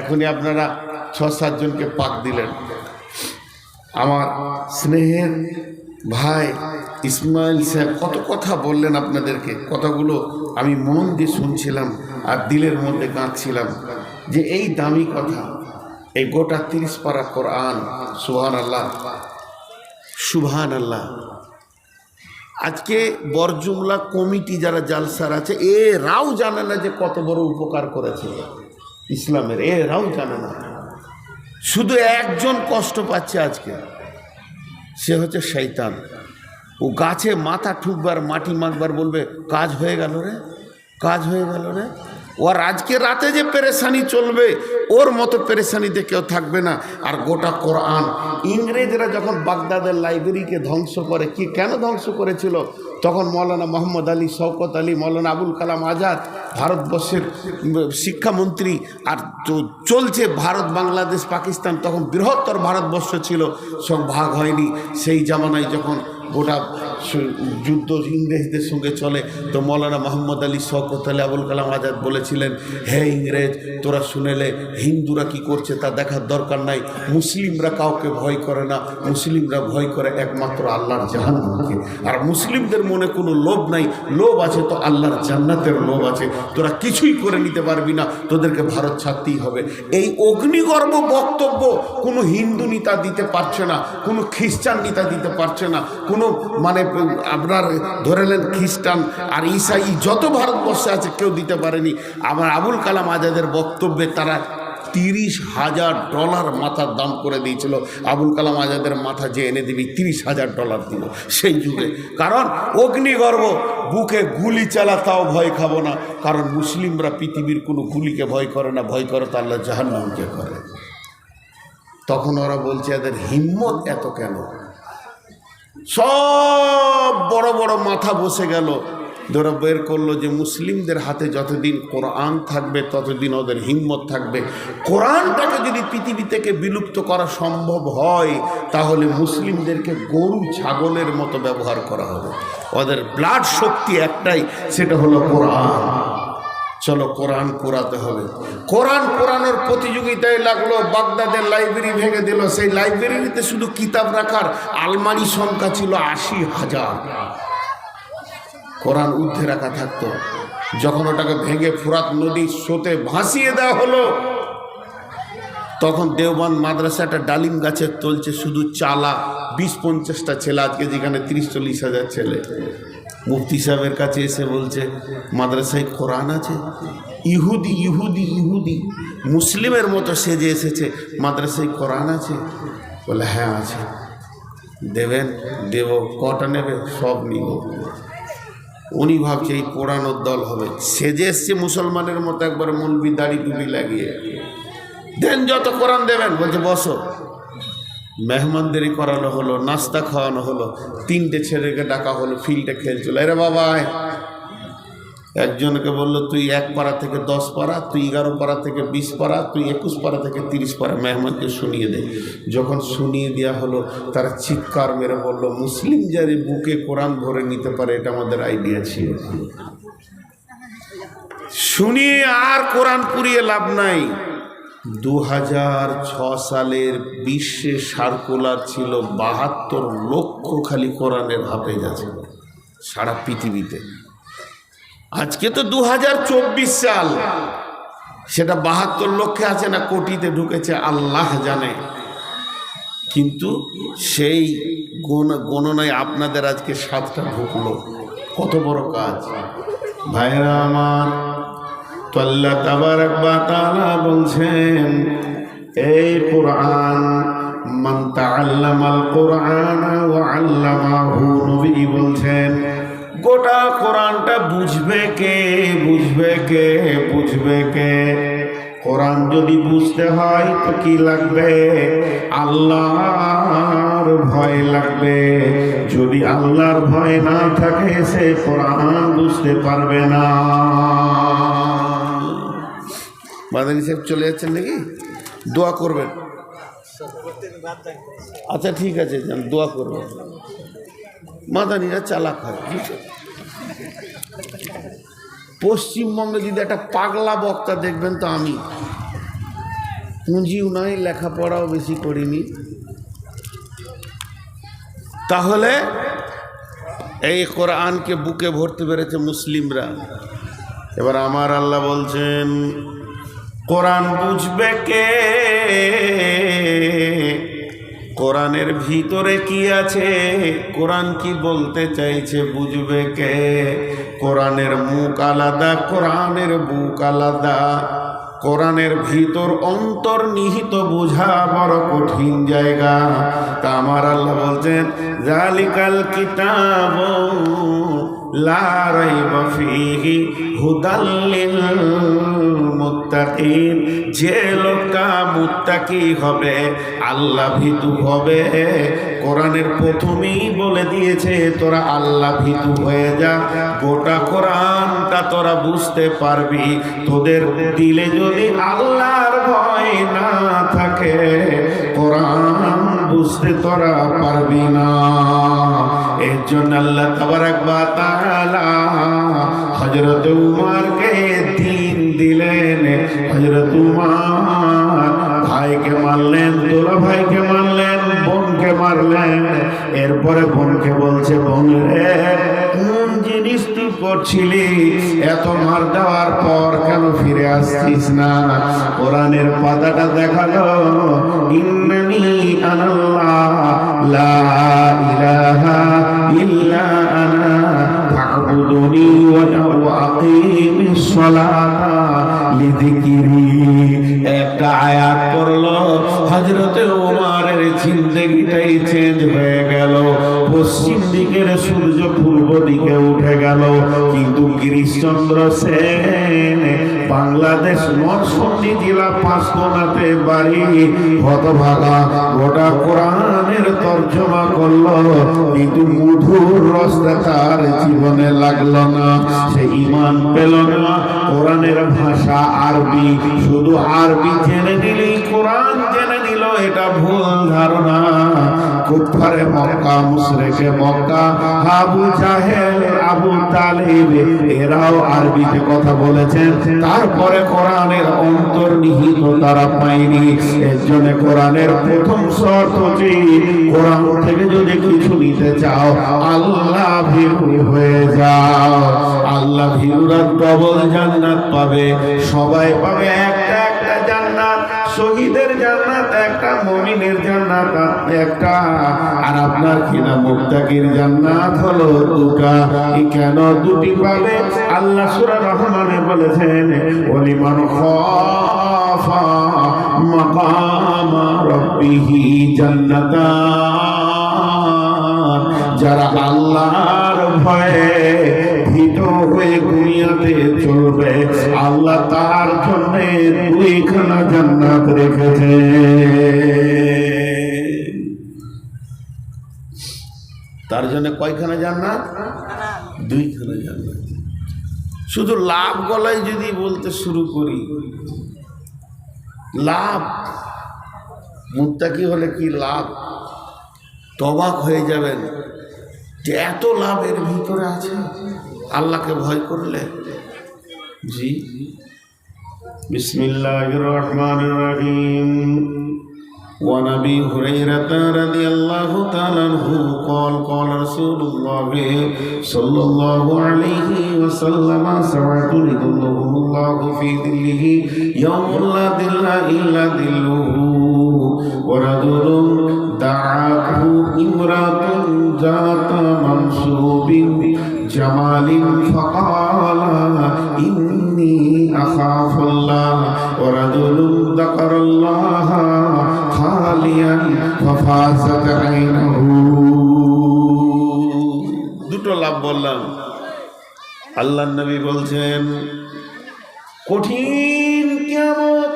এখনই আপনারা 6-7 জনকে পাক দিলেন। আমার স্নেহের ভাই ইসমাইল সাহেব কত কথা বললেন আপনাদেরকে, কথাগুলো আমি মন দিয়ে শুনছিলাম আর দিলের মধ্যে কাঁদছিলাম যে এই দামি কথা, এই গোটা 30 পারা কোরআন। সুবহান আল্লাহ, সুবহান আল্লাহ। আজকে বরজুমলা কমিটি যারা জালসার আছে এরাও জানে না যে কত বড় উপকার করেছে ইসলামের, এরাও জানে না। শুধু একজন কষ্ট পাচ্ছে আজকে, সে হচ্ছে শয়তান। ও গাছে মাথা ঠুকবার মাটি মাখবার বলবে কাজ হয়ে গেল রে, কাজ হয়ে গেল রে। ওর আজকে রাতে যে পেরেশানি চলবে ওর মতো পেরেশানিতে কেউ থাকবে না। আর গোটা কোরআন ইংরেজরা যখন বাগদাদের লাইব্রেরিকে ধ্বংস করে, কি কেন ধ্বংস করেছিল? তখন মৌলানা মোহাম্মদ আলী, শওকত আলী, মৌলানা আবুল কালাম আজাদ ভারতবর্ষের শিক্ষামন্ত্রী, আর চলছে ভারত বাংলাদেশ পাকিস্তান, তখন বৃহত্তর ভারতবর্ষ ছিল, সব ভাগ হয়নি। সেই জামানায় যখন গোটা যুদ্ধ ইংরেজদের সঙ্গে চলে, তো মৌলানা মোহাম্মদ আলী, শওকত আলী, আবুল কালাম আজাদ বলেছিলেন, হে ইংরেজ, তোরা শুনেলে হিন্দুরা কি করছে তা দেখার দরকার নাই, মুসলিমরা কাউকে ভয় করে না, মুসলিমরা ভয় করে একমাত্র আল্লাহর জাহান্নামকে। আর মুসলিমদের মনে কোনো লোভ নাই, লোভ আছে তো আল্লাহর জান্নাতের লোভ আছে। তোরা কিছুই করে নিতে পারবি না, তোদেরকে ভারত ছাড়তেই হবে। এই অগ্নিগর্ভ বক্তব্য কোনো হিন্দু নেতা দিতে পারছে না, কোনো খ্রিস্টান নেতা দিতে পারছে না, কোনো মানে আপনার ধরে নেন খ্রিস্টান আর ঈসাই যত ভারতবর্ষে আছে কেউ দিতে পারেনি। আমার আবুল কালাম আজাদের বক্তব্যে তারা $30,000 মাথার দাম করে দিয়েছিল। আবুল কালাম আজাদের মাথা যে এনে দিবি $30,000 দিল সেই যুগে। কারণ অগ্নিগর্ভ, বুকে গুলি চালাতাও ভয় খাবো না, কারণ মুসলিমরা পৃথিবীর কোনো গুলিকে ভয় করে না, ভয় করে তো আল্লাহ জাহান্নামকে করে। তখন ওরা বলছে এদের হিম্মত এত কেন? সব বড় বড় মাথা বসে গেল, ধরা বের করলো যে মুসলিমদের হাতে যতদিন কোরআন থাকবে ততদিন ওদের হিম্মত থাকবে। কোরআনটাকে যদি পৃথিবী থেকে বিলুপ্ত করা সম্ভব হয় তাহলে মুসলিমদেরকে গরু ছাগলের মতো ব্যবহার করা হবে। ওদের ব্লাড শক্তি একটাই, সেটা হলো কোরআন। চলো কোরআন পোড়াতে হবে। কোরআন পোড়ানোর প্রতিযোগিতায় লাগলো, বাগদাদের লাইব্রেরি ভেঙে দিল। সেই লাইব্রেরিতে শুধু কিতাব রাখার আলমারি সংখ্যা ছিল 80,000। কোরআন ঊর্ধ্বে রাখা থাকতো। যখন ওটাকে ভেঙে ফোরাত নদীর স্রোতে ভাসিয়ে দেওয়া হলো, তখন দেওবন্দ মাদ্রাসাটা ডালিম গাছের তলছে, শুধু চালা 20-50টা ছেলে। আজকে যেখানে 30-40 হাজার ছেলে। মুফতি সাহেবের কাছে এসে বলছে মাদ্রাসায় কোরআন আছে? ইহুদি ইহুদি ইহুদি মুসলিমের মতো সেজে এসেছে, মাদ্রাসায় কোরআন আছে? বলে হ্যাঁ আছে। দেবেন? দেব। কটা নেবে? সব নিব। উনি ভাবছে এই পোড়ানোর দল হবে, সেজে এসছে মুসলমানের মতো, একবারে মৌলবি দাড়ি টুপি লাগিয়ে। দেন যত কোরআন দেবেন। বলছে বসো। মেহমানদেরই করানো হলো, নাস্তা খাওয়ানো হলো, 3টে ছেলেকে ডাকা হলো, ফিল্ডে খেলছিল। আরে বাবা, একজনকে বললো তুই 1 পারা থেকে 10 পারা, তুই 11 পারা থেকে 20 পারা, তুই 21 পারা থেকে 30 পারা মেহমানকে শুনিয়ে দে। যখন শুনিয়ে দেওয়া হলো তারা চিৎকার মেরে বললো মুসলিম যারে বুকে কোরআন ভরে নিতে পারে, এটা আমাদের আইডিয়া ছিল। শুনিয়ে আর কোরআন পুড়িয়ে লাভ নাই। 2006 সালের বিশ্বে সার্কুলার ছিল 72 লক্ষ খালি কোরআনের হাফেজ আছে সারা পৃথিবীতে। আজকে তো 2024 সাল, সেটা 72 লক্ষে আছে না কোটিতে ঢুকেছে আল্লাহ জানে। কিন্তু সেই গণনায় আপনাদের আজকে 7টা ঢুকলো। কত বড় কাজ ভাইরা আমার। তো আল্লাহ তাবারাক ওয়া তাআলা বলছেন এই কোরআন, মান তাআল্লামাল কোরআনা ওয়া আল্লামাহু, নবী বলছেন গোটা কোরআনটা বুঝবে কে? বুঝবে কে? বুঝবে কে? কোরআন যদি বুঝতে হয় তো কি লাগবে? আল্লাহর ভয় লাগবে। যদি আল্লাহর ভয় না থাকে সে কোরআন বুঝতে পারবে না। মাদানী সাহেব চলে যাচ্ছেন নাকি? দোয়া করবেন। আচ্ছা ঠিক আছে, যান দোয়া করবেন। মাদানীরা চালাক হয়। পশ্চিমবঙ্গে যদি একটা পাগলা বক্তা দেখবেন তো আমি, পুঁজিও নয়, লেখাপড়াও বেশি করিনি, তাহলে এই কোরআনকে বুকে ভরতে পেরেছে মুসলিমরা। এবার আমার আল্লাহ বলছেন, কোরআন বুঝবে কে? কোরআনের ভিতরে কি আছে, কোরআন কি বলতে চাইছে বুঝবে কে? কোরআনের মুখ আলাদা, কোরআনের বুক আলাদা। কোরআনের ভিতর অন্তর্নিহিত বোঝা বড় কঠিন জায়গা। তা আমার আল্লাহ বলছেন, জালিকাল কিতাব লা রাইবা ফীহি হুদাল লিল মুত্তাকিন। যে লোকটা মুত্তাকি হবে, আল্লাহ ভীতু হবে, কোরআনের প্রথমেই বলে দিয়েছে তোরা আল্লাহ ভীতু হয়ে যা। গোটা কোরআনটা তোরা বুঝতে পারবি। তোদের দিলে যদি আল্লাহর ভয় না থাকে, কোরআন বুঝতে তোরা পারবি না। এর জন্য আল্লাহ তাবারাক ওয়া তাআলা হযরত উমরকে দিন দিলেন। হযরত উমর ভাইকে মারলেন, দুলা ভাইকে মারলেন, বোনকে মারলেন। এরপরে বোনকে বলছে, বোন রে, কোন জিনিস তুই করছিলি? এত মার দেওয়ার পর কেন ফিরে আসছিস না? কোরআনের পাতাটা দেখালো, ইন্নানি আনাল্লাহ লা ইলাহা ইল্লা আনা ফা'বুদুনি ওয়া আকিমিস সালাতা লিযিকরি। একটা আয়াত পড়লো, হযরতে ওমরের জিন্দেগিটাই চেঞ্জ হয়ে গেল। পশ্চিম দিকের সূর্য পূর্ব দিকে উঠে গেল। কিন্তু গিরিশচন্দ্র সেন, বাংলাদেশ নরসিংদী জেলা পাঁচকোনাতে বাড়ি, হতভাগা, গোটা কোরআনের তর্জমা করলো, কিন্তু মধুর রসটা তার জীবনে লাগলো না। সে ঈমান পেল না। কোরআনের ভাষা আরবি, শুধু আরবি জেনে নিলেই কোরআন জেনে নিল, এটা ভুল ধারণা। কুফারে মক্কা, মুশরিকে মক্কা, আবু জাহেল, আবু তালিব, এরাও আরবিতে কথা বলেছেন, তারপরে কোরআনের অন্তর্নিহিত তারা পায়নি। এর জন্য কোরআনের প্রথম শর্ত হচ্ছে, কোরআন থেকে যদি কিছু নিতে চাও, আল্লাহ ভীরু হয়ে যাও। আল্লাহ ভীরুরা ডবল জান্নাত পাবে। সবাই পাবে একটা একটা জান্নাত। শহীদের জান্নাত একটা, মুমিনের জান্নাত একটা, আর আপনার কিনা মুত্তাকির জান্নাত হলো দুটা। কেন দুটি পাবে? আল্লাহ সূরা রহমানে বলেছেন, ওয়ালিমান খাফা মাকাম রাব্বিহি জান্নাতান। যারা আল্লাহর ভয়ে ভীত হয়ে দুনিয়াতে চলবে, আল্লাহ তার জন্য দুইখানা জান্নাত রেখেছে। তার জন্য কয়খানা জান্নাত? দুইখানা জান্নাত। শুধু লাভ গলায় যদি বলতে শুরু করি, লাভ, মুত্তাকি হলে কি লাভ, তবাক হয়ে যাবেন যে এত লাভের ভিতরে আছে আল্লাহকে ভয় করলে। জি, বিসমিল্লাহির রহমানির রহিম। وعن أبي هريرة رضي الله تعالى عنه قال قال رسول الله صلى الله عليه وسلم سبعة يظلهم الله في ظله يوم لا ظل إلا ظله ورجل دعته امرأة ذات منصب جمال فقال إني أخاف الله ورجل ذكر الله خاليا ففازت عينه। দুটো লাভ বললাম। আল্লাহর নবী বলছেন, কঠিন কিয়ামত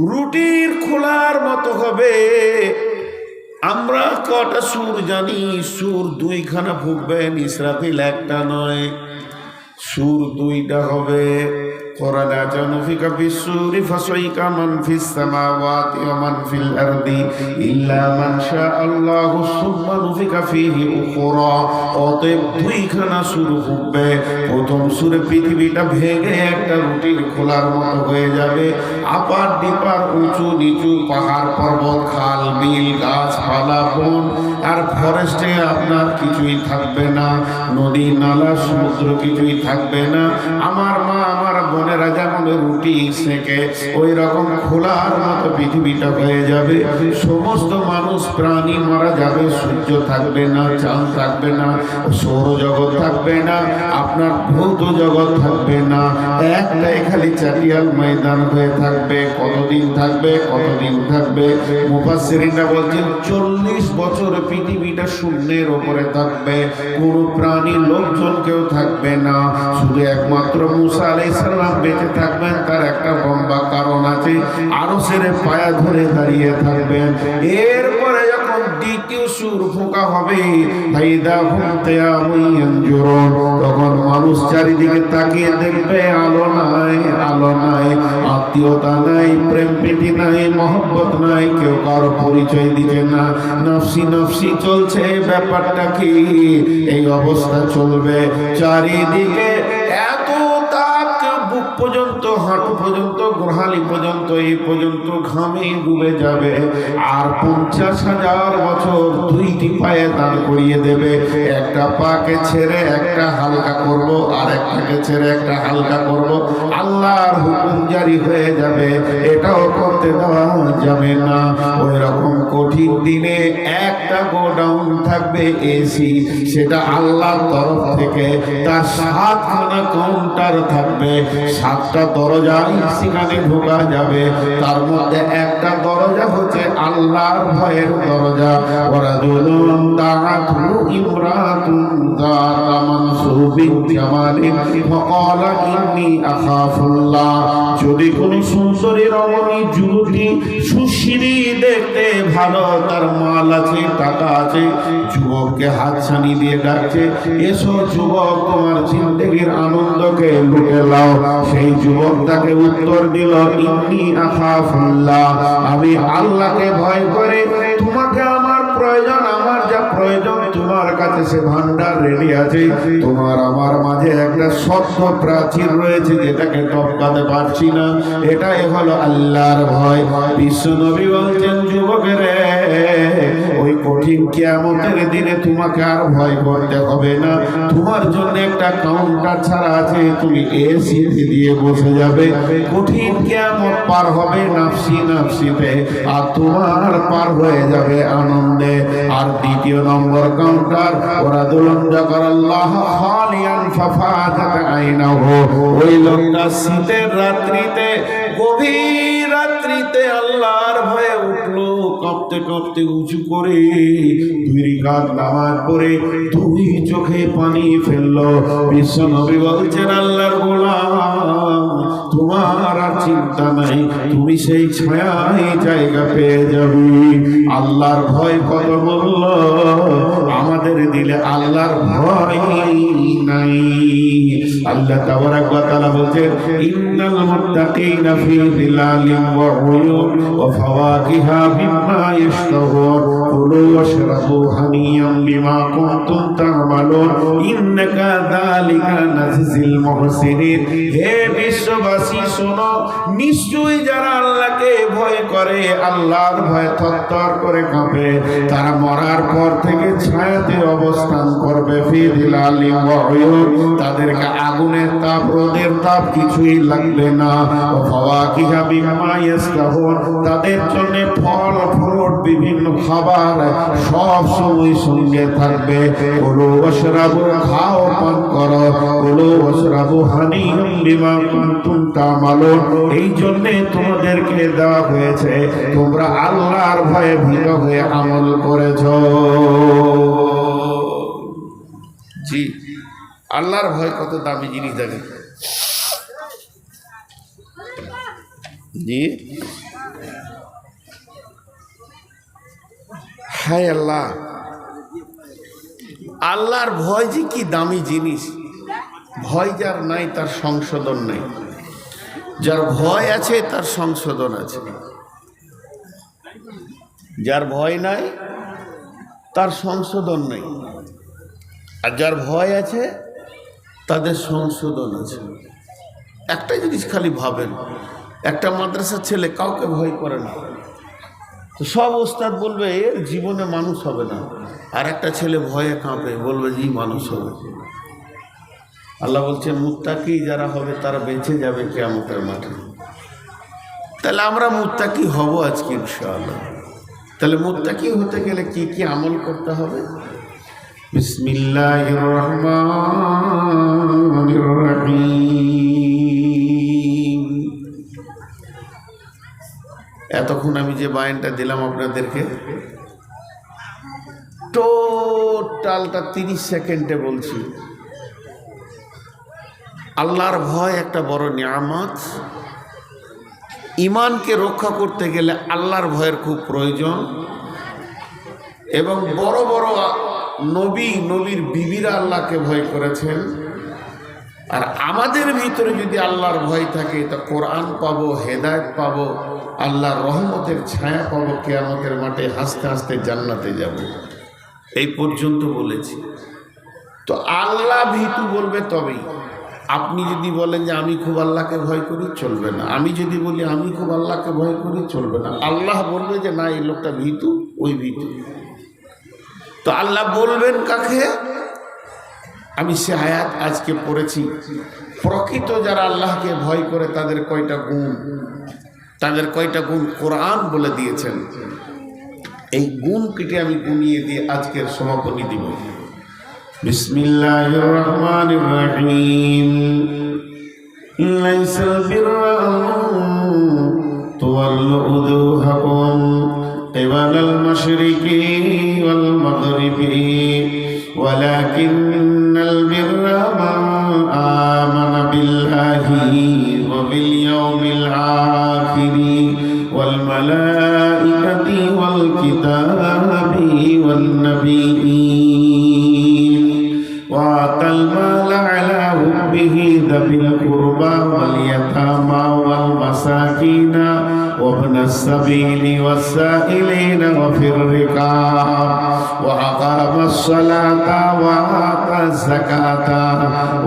রুটির খোলার মতো হবে। আমরা কটা সুর জানি? সুর দুইখানা ফুঁকবেন, ইসরাফিল একটা নয়, সুর দুইটা হবে। কোরআন আছে, নুফিকা ফিস-সূরি ফাসাইকা মান ফিস-সামাওয়াতি ওয়া মান ফিল আরদি ইল্লা মান শাআল্লাহু সুম্মা নুফিকা ফীহি উখরা। অতএব দুইখানা সুর ফুঁকবে। প্রথম সুরে পৃথিবীটা ভেঙে একটা রুটির খোলার মতো হয়ে যাবে। আপার ডিপার, উঁচু নিচু, পাহাড় পর্বত, খাল বিল, গাছপালা, বন, আর ফরেস্টে আপনার কিছুই থাকবে না, নদী নালা সমুদ্র কিছুই থাকবে না। আমার মা আমার বোনেরা যেমন রুটি সেকে ওই রকম খোলার মতো পৃথিবীটা হয়ে যাবে। সমস্ত মানুষ প্রাণী মারা যাবে, সূর্য থাকবে না, চাঁদ থাকবে না, সৌরজগৎ থাকবে না, আপনার ভৌত জগৎ থাকবে না, একটাই খালি চাটিয়াল ময়দান হয়ে থাকবে। কতদিন থাকবে? কতদিন থাকবে? মুফাসসিরিনরা বলছেন 40 বছর পৃথিবীটা শূন্যের ওপরে থাকবে, কোনো প্রাণী লোকজন কেউ থাকবে না, শুধু একমাত্র মুসা আলাইহিস সালাম বেঁচে থাকবেন। তার একটা লম্বা কারণ আছে, আরশের পায়া ধরে দাঁড়িয়ে থাকবেন। এরপরে যখন দ্বিতীয় সুর ফোঁকা হবে, ফাইদা হুম কিয়ামুন ইয়ানজুরুন, তখন মানুষ চারিদিকে তাকিয়ে দেখবে আলো নাই, আলো নাই, আত্মীয়তা নাই, প্রেম প্রীতি নাই, মহব্বত নাই, কেউ কারো পরিচয় দিচ্ছে না, নফসি নফসি চলছে। ব্যাপারটা কি? এই অবস্থা চলবে চারিদিকে। এত তাপ, কেউ বুক পর্যন্ত, হাঁটু পর্যন্ত, গোড়ালি পর্যন্ত, এই পর্যন্ত ঘামে ডুবে যাবে। আর 50,000 বছর দুইটি পায়ে দাঁড় করিয়ে দেবে। একটা পাকে ছেড়ে একটা হালকা করব, আর একটাকে ছেড়ে একটা হালকা করব। আল্লাহর হুকুম জারি হয়ে যাবে, এটাও করতে দেওয়া যাবে না। ওই রকম কঠিন দিনে একটা গোডাউন থাকবে এসি, সেটা আল্লাহর তরফ থেকে তার 7খানা কাউন্টার থাকবে, 7টা দরজায় সেখানে ঢোকা যাবে। তার মধ্যে একটা দরজা হচ্ছে আল্লাহর ভয়ের দরজা। ওয়ারাজুলুন দাআতহু ইমরাতুন যাতা মানসুবিন জামালিন ফাকালা ইন্নী আখাফুল্লাহ। যদি কোনো সুন্দরী রমণী যুবতী, সুশ্রী, দেখতে ভালো, তার মাল আছে, টাকা আছে, যুবককে হাতছানি দিয়ে ডাকছে, এসো যুবক, তোমার জিন্দেগির আনন্দকে লুটে লাও। সেই যুবক তাকে উত্তর দিল, ইন্নী আখাফুল্লাহ, আমি আল্লাহকে ভয় করে। তোমাকে আমার প্রয়োজন, আমার যা প্রয়োজন তোমার কাছে সে ভান্ডার রেডি আছে। তোমার আমার মাঝে একটা শক্ত প্রাচীর রয়েছে, যেটাকে টপকাতে পারছি না। এটাই হলো আল্লাহর ভয়। বিশ্ব নবী বলছেন, যুবকের ওই কঠিন কিয়ামতের দিনে তোমাকে আর ভয় করতে হবে না। তোমার জন্য একটা কাউন্টার ছাড়া আছে, তুমি এসি দিয়ে বসে যাবে। কঠিন কিয়ামত পার হবে নাফসি নাফসিতে, আর তোমার পার হয়ে যাবে আনন্দে। আর দ্বিতীয় নম্বর কাউন্টার, ওয়ারাজুলুন যাকারাল্লাহ খালিয়ান ফাফাজাত আইনাহু, ওই লোকটা শীতের রাত্রিতে, গভীর রাত্রিতে আল্লাহর ভয়ে উঠলো, কাঁপতে কাঁপতে উঁচু করে 2 রাকাত নামাজ পড়ে 2 চোখে পানি ফেললো। বিশ্ব নবী বলছেন, আল্লাহর গোলাম, তোমার আর চিন্তা নাই, তুমি সেই ছায়ায় জায়গা পেয়ে যাবে। আল্লাহর ভয় কত মূল্য, আমাদের দিলে আল্লাহর ভয় নাই। আল্লাহ তাবারাক ওয়া তাআলা বলেন, ইন্নাল মুত্তাকিনা ফি যিলালিন ওয়া উয়ুন ওয়া ফাওয়াকিহা মিম্মা ইয়াশতাহুন কুলু ওয়াশরাবু হানিয়াম বিমা কুনতুম তা'মালুন ইন্নাকা যালিকা নাজিল মুহসিনিন। হে বিশ্ববাসী শোনো, নিশ্চয়ই যারা আল্লাহকে ভয় করে, আল্লাহর ভয়ে থরথর করে কাঁপে, তারা মরার পর থেকে ছায়াতে অবস্থান করবে। ফি যিলালিন ওয়া উয়ুন, তাদেরকে আগুনের তাপ, রোদের তাপ কিছুই লাগবে না। ও ফাওয়াকিহা মিম্মা ইয়াশতাহুন, তাদের জন্য ফল ফ্রুট, বিভিন্ন খাবার সব সময় সঙ্গে থাকবে। কুলু ওয়াশরাবু, খাও পান করো, কুলু ওয়াশরাবু হানিয়াম বিমা কুনতুম তা'মালুন, এই জন্য তোমাদেরকে দেওয়া হয়েছে, তোমরা আল্লাহর ভয়ে ভীত হয়ে আমল করেছো। জি, আল্লাহর ভয় কত দামি জিনিস জানেন? জি, হায় আল্লাহ, আল্লাহর ভয় যে কি দামি জিনিস। ভয় যার নাই তার সংশোধন নেই, যার ভয় আছে তার সংশোধন আছে। যার ভয় নাই তার সংশোধন নেই, আর যার ভয় আছে তাদের সংশোধন আছে। একটা জিনিস খালি ভাবেন, একটা মাদ্রাসার ছেলে কাউকে ভয় করে না, তো সব ওস্তাদ বলবে এর জীবনে মানুষ হবে না, আর একটা ছেলে ভয়ে কাঁপে বলবে জি মানুষ হবে। আল্লাহ বলছেন মুত্তাকি যারা হবে তারা বেঁচে যাবে কিয়ামতের মাঠে। তাহলে আমরা মুত্তাকি হব আজকে ইনশাআল্লাহ। তাহলে মুত্তাকি হতে গেলে কি কি আমল করতে হবে? বিসমিল্লাহির রহমানির রহিম। এতক্ষণ আমি যে বায়ানটা দিলাম আপনাদেরকে টোটালটা 30 সেকেন্ডে বলছি। আল্লাহর ভয় একটা বড় নিয়ামত। ইমানকে রক্ষা করতে গেলে আল্লাহর ভয়ের খুব প্রয়োজন। এবং বড় বড় নবীর বিবিরা আল্লাহকে ভয় করেছেন। আর আমাদের ভিতরে যদি আল্লাহর ভয় থাকে তা কোরআন পাবো, হেদায়েত পাবো, আল্লাহর রহমতের ছায়া পাবো, কিয়ামতের মাঠে হাসতে হাসতে জান্নাতে যাব। এই পর্যন্ত বলেছি। তো আল্লাহ ভীতু বলবে তবেই। আপনি যদি বলেন যে আমি খুব আল্লাহকে ভয় করি, চলবে না। আমি যদি বলি আমি খুব আল্লাহকে ভয় করি, চলবে না। আল্লাহ বলবে যে না, এই লোকটা ভীতু, ওই ভীতু। তো আল্লাহ বলবেন কাকে? আমি সে আয়াত আজকে পড়েছি। প্রকৃত যারা আল্লাহকে ভয় করে তাদের কয়টা গুণ, তাদের কয়টা গুণ কোরআন বলে দিয়েছেন। এই গুণ কেটে আমি গুনিয়ে দিয়ে আজকের সমাপনী দিব। বিসমিল্লাহির রহমানির রহিম। লাইসাল বিররা তুওয়াল্লু উজুহাকুম কিবালাল মাশরিকি ওয়াল মাগরিবি ওয়ালাকিন্নাল বিররা মান আমানা বিল্লাহি ওয়া বিল ইয়াউমিল আখিরি ওয়াল মালাইকাতি ওয়াল কিতাবি ওয়ান নাবিয়্যিন وآتى المال على حبه ذوي القربى واليتامى والمساكين وابن السبيل والسائلين وفي الرقاب وأقام الصلاة وآتى الزكاة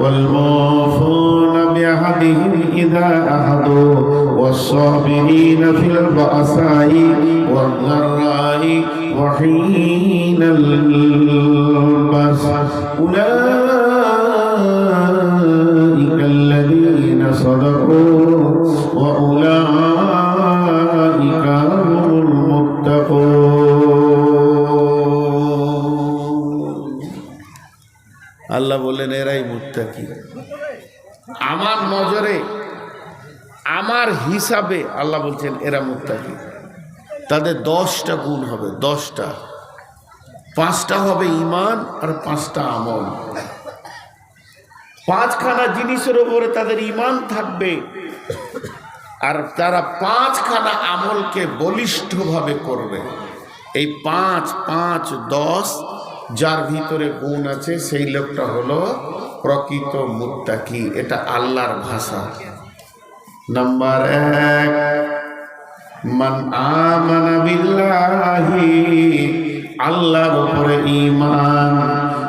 والموفون بعهدهم إذا عاهدوا والصابرين في البأساء والضراء وحين البأس أولئك الذين صدقوا وأولئك هم المتقون। আল্লাহ বলেন এরাই মুত্তাকি। আমার নজরে, আমার হিসাবে আল্লাহ বলছেন এরা মুত্তাকি। তাদের 10টা গুণ হবে, 10টা। 5টা হবে ঈমান আর 5টা আমল। 5খানা জিনিসের উপরে তাদের ঈমান থাকবে আর তারা 5খানা আমলকে বলিষ্ঠভাবে করবে। এই 5, 5, 10 যার ভিতরে গুণ আছে সেই লোকটা হলো প্রকৃত মুত্তাকি। এটা আল্লাহর ভাষা। নাম্বার 1, মান আমানা বিল্লাহি, আল্লাহর উপরে ঈমান,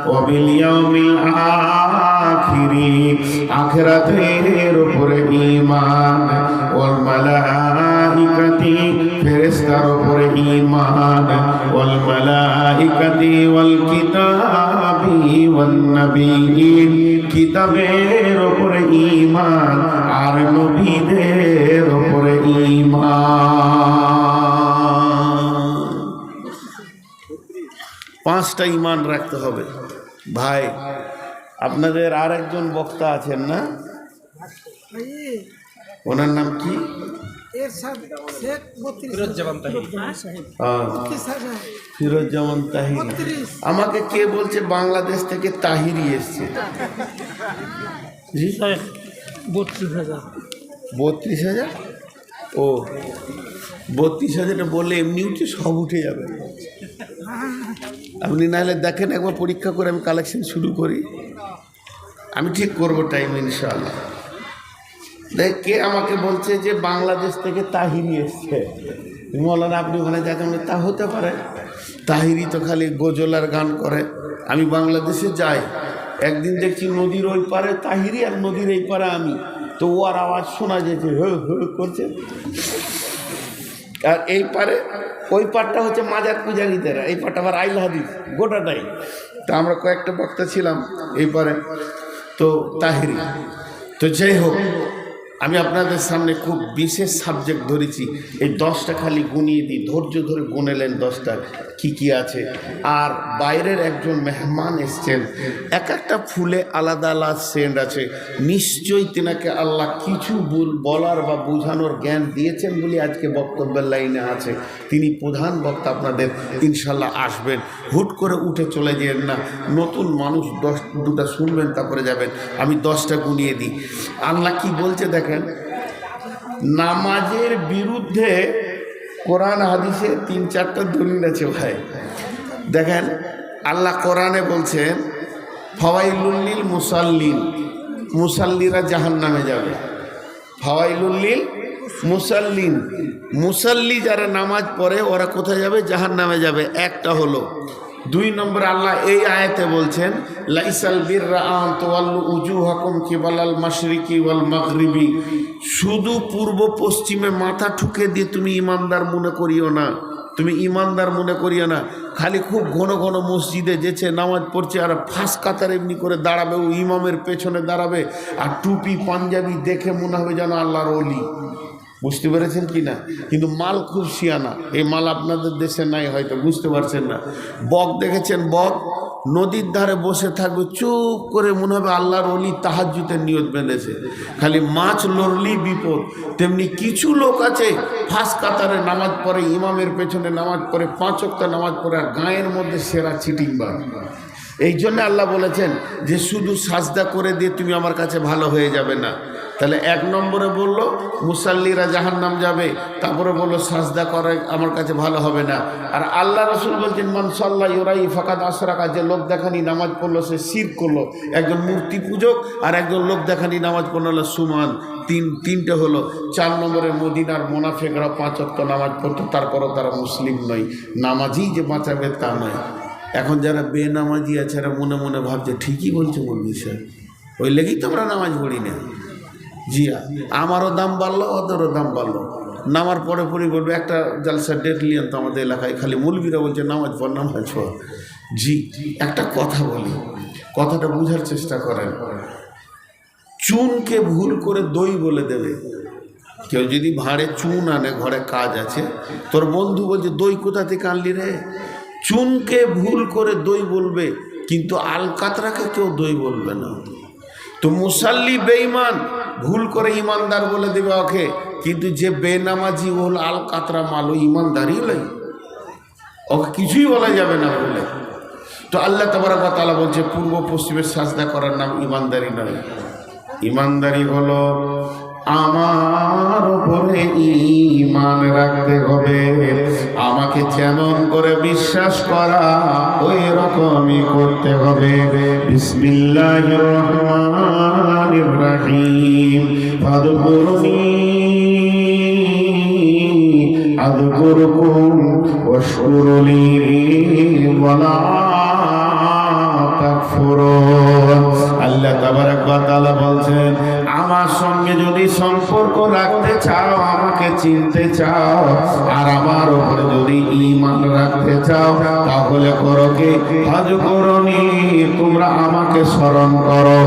ওয়া বিল ইয়াউমিল আখিরি, আখিরাতের উপরে ঈমান, ওয়াল মালাইকাতি, ফেরেশতার উপরে ঈমান, ওয়াল মালাইকাতি ওয়াল কিতাবি ওয়ান নাবিয়্যিন, কিতাবের উপরে ঈমান আর নবীদের উপরে ঈমান। 5টা ঈমান রাখতে হবে। ভাই, আপনাদের আর একজন বক্তা আছেন না, ওনার নাম কি? ফিরোজ্জামান তাহিরি। আমাকে কে বলছে বাংলাদেশ থেকে তাহিরি এসছে? 32,000। ও 32,000 বললে এমনি উঠে সব উঠে যাবে। আপনি নাহলে দেখেন, একবার পরীক্ষা করে আমি কালেকশন শুরু করি। আমি ঠিক করবো টাইম ইনশাআল্লাহ। দেখ কে আমাকে বলছে যে বাংলাদেশ থেকে তাহিরি এসছে। মৌলানা আপনি ওখানে দেখেন, তা হতে পারে। তাহিরি তো খালি গজলার গান করে। আমি বাংলাদেশে যাই, একদিন দেখছি নদীর ওই পারে তাহিরি আর নদীর এই পারে আমি। তো ওর আওয়াজ শোনা যেতে হো হো করছে। আর এই পারে ওই পারটা হচ্ছে মাজার পূজারীদের, এই পারটা আবার আইল হাদিস গোটাটাই। তা আমরা কয়েকটা বক্তা ছিলাম এই পারে, তো তাহিরি। তো যাই হোক, আমি আপনাদের সামনে খুব বিশেষ সাবজেক্ট ধরেছি, এই 10টা খালি গুনিয়ে দিই, ধৈর্য ধরে গুনেলেন 10টা কী কী আছে। আর বাইরের একজন মেহমান এসছেন, এক একটা ফুলে আলাদা আলাদা সেন্ট আছে, নিশ্চয়ই তেনাকে আল্লাহ কিছু বলার বা বোঝানোর জ্ঞান দিয়েছেন বলে আজকে বক্তব্যের লাইনে আছে। তিনি প্রধান বক্তা, আপনাদের ইনশাল্লাহ আসবেন, হুট করে উঠে চলে যেন না, নতুন মানুষ 2টা শুনবেন তারপরে যাবেন। আমি 10টা গুনিয়ে দিই। আল্লাহ কি বলছে দেখেন, নামাজের বিরুদ্ধে কোরআন হাদিসে 3-4টা দলিল আছে ভাই। দেখেন আল্লাহ কোরআনে বলছেন ফাওয়াইলুল লিল মুসাল্লিন, মুসাল্লিরা জাহান্নামে যাবে। ফাওয়াইলুল লিল মুসাল্লিন, মুসাল্লি যারা নামাজ পড়ে ওরা কোথায় যাবে? জাহান্নামে যাবে। একটা হলো। 2 নম্বর আল্লাহ এই আয়াতে বলছেন লাইসাল বিররা আন তুওয়াল্লু উজুহাকুম কিবালাল মাশরিকি ওয়াল মাগরিবি, শুধু পূর্ব পশ্চিমে মাথা ঠুকে দিয়ে তুমি ইমানদার মনে করিও না, তুমি ইমানদার মনে করিও না। খালি খুব ঘন ঘন মসজিদে যেছে, নামাজ পড়ছে, আর ফার্স্ট কাতার এমনি করে দাঁড়াবে, ও ইমামের পেছনে দাঁড়াবে, আর টুপি পাঞ্জাবি দেখে মনে হবে যেন আল্লাহর ওলি। বুঝতে পেরেছেন কি না? কিন্তু মাল খুব শিয়ানা, এই মাল আপনাদের দেশে নাই, হয়তো বুঝতে পারছেন না। বক দেখেছেন? বক নদীর ধারে বসে থাকবে, চুপ করে মনে হবে আল্লাহর ওলি তাহাজ্জুদের নিয়ত বেঁধেছে, খালি মাছ লড়লি বিপদ। তেমনি কিছু লোক আছে ফার্স্ট কাতারে নামাজ পড়ে, ইমামের পেছনে নামাজ পড়ে, 5 ওয়াক্ত নামাজ পড়ে, আর গায়ের মধ্যে সেরা চিটিংবাজ। এই জন্য আল্লাহ বলেছেন যে শুধু সাজদা করে দিয়ে তুমি আমার কাছে ভালো হয়ে যাবে না। তাহলে 1 নম্বরে বললো মুসাল্লিরা জাহান্নাম যাবে, তারপরে বললো সাজদা করে আমার কাছে ভালো হবে না। আর আল্লাহ রসুল বলছেন মান সাল্লা ইউরাই ফাকাদ আশরাকা, যে লোক দেখানি নামাজ পড়লো সে শিরক করলো। একজন মূর্তি পূজক আর একজন লোক দেখানি নামাজ পড়লো সুমান। তিনটে হলো। 4 নম্বরে মদিনার মোনাফেকরা 5 ওয়াক্ত নামাজ পড়তো, তারপরও তারা মুসলিম নয়। নামাজই যে বাঁচাবে তা নয়। এখন যারা বেনামাজি আছে এরা মনে মনে ভাবছে ঠিকই বলছে মৌলভী সাহেব, ওই লেগেই তো আমরা নামাজ পড়ি না। জি আমারও দাম বাড়লো, ওদেরও দাম বাড়লো। নামার পরে বলবে একটা জালসার ডেট নিয়েন তো আমাদের এলাকায়, খালি মৌলভীরা বলছে নামাজ পড় নামাজ পড়। জি একটা কথা বলি, কথাটা বোঝার চেষ্টা করেন। চুনকে ভুল করে দই বলে দেবে। কেউ যদি ভাঁড়ে চুন আনে, ঘরে কাজ আছে, তোর বন্ধু বলছে দই কোথা থেকে আনলি রে, চুনকে ভুল করে দই বলবে, কিন্তু আলকাতরাকে কেউ দই বলবে না। তো মুসাল্লি বেঈমান ভুল করে ইমানদার বলে দেবে ওকে, কিন্তু যে বেনামাজি ও হল আলকাতরা মাল, ইমানদারই নয়, ওকে কিছুই বলা যাবে না বলে। তো আল্লাহ তাবারক ওয়া তাআলা বলছে পূর্ব পশ্চিমের সাজদা করার নাম ইমানদারি নয়। ইমানদারি হলো আমার উপরে ঈমান রাখতে হবে, আমাকে যেমন করে বিশ্বাস করা ওই রকমই করতে হবে। বিসমিল্লাহির রহমানির রহিম। ফাদকুরুনি আযকুরকুম ওয়াশকুরুলি ওয়ালা তাকফুরুন। আল্লাহ তাবারক ওয়া তাআলা বলছেন আমার সঙ্গে যদি সম্পর্ক রাখতে চাও, আমাকে চিনতে চাও, আর আমার উপরে যদি ঈমান রাখতে চাও, তাহলে করো কি? ফাযকুরুনি, তোমরা আমাকে স্মরণ করো,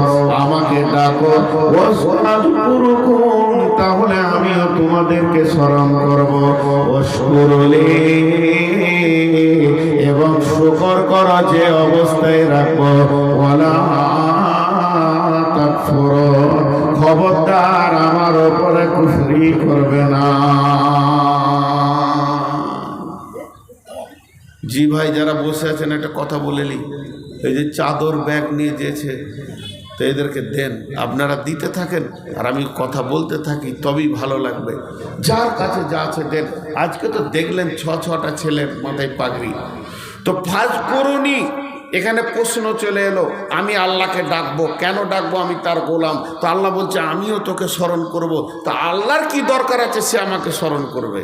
আমাকে ডাকো। ওয়াশকুরুকুম, তাহলে আমিও তোমাদেরকে স্মরণ করব। ওয়াশকুরুলি, এবং শুকর করো যে অবস্থায় রাখবো। ওয়ালা তাকফুরুন, খবরদার আমার উপরে কুফরি করবে না। জি ভাই যারা বসে আছেন একটা কথা বলেলি, এই যে চাদর ব্যাগ নিয়ে যেছে, তো এদেরকে দেন, আপনারা দিতে থাকেন আর আমি কথা বলতে থাকি, তবেই ভালো লাগবে। যার কাছে যা আছে দেন। আজকে তো দেখলেন 6টা ছেলে মাথায় পাগড়ি। তো ফাযকুরুনি, এখানে প্রশ্ন চলে এলো, আমি আল্লাহকে ডাকবো, কেন ডাকবো? আমি তার গোলাম। তো আল্লাহ বলছে আমিও তোকে স্মরণ করব। তা আল্লাহর কি দরকার আছে সে আমাকে স্মরণ করবে?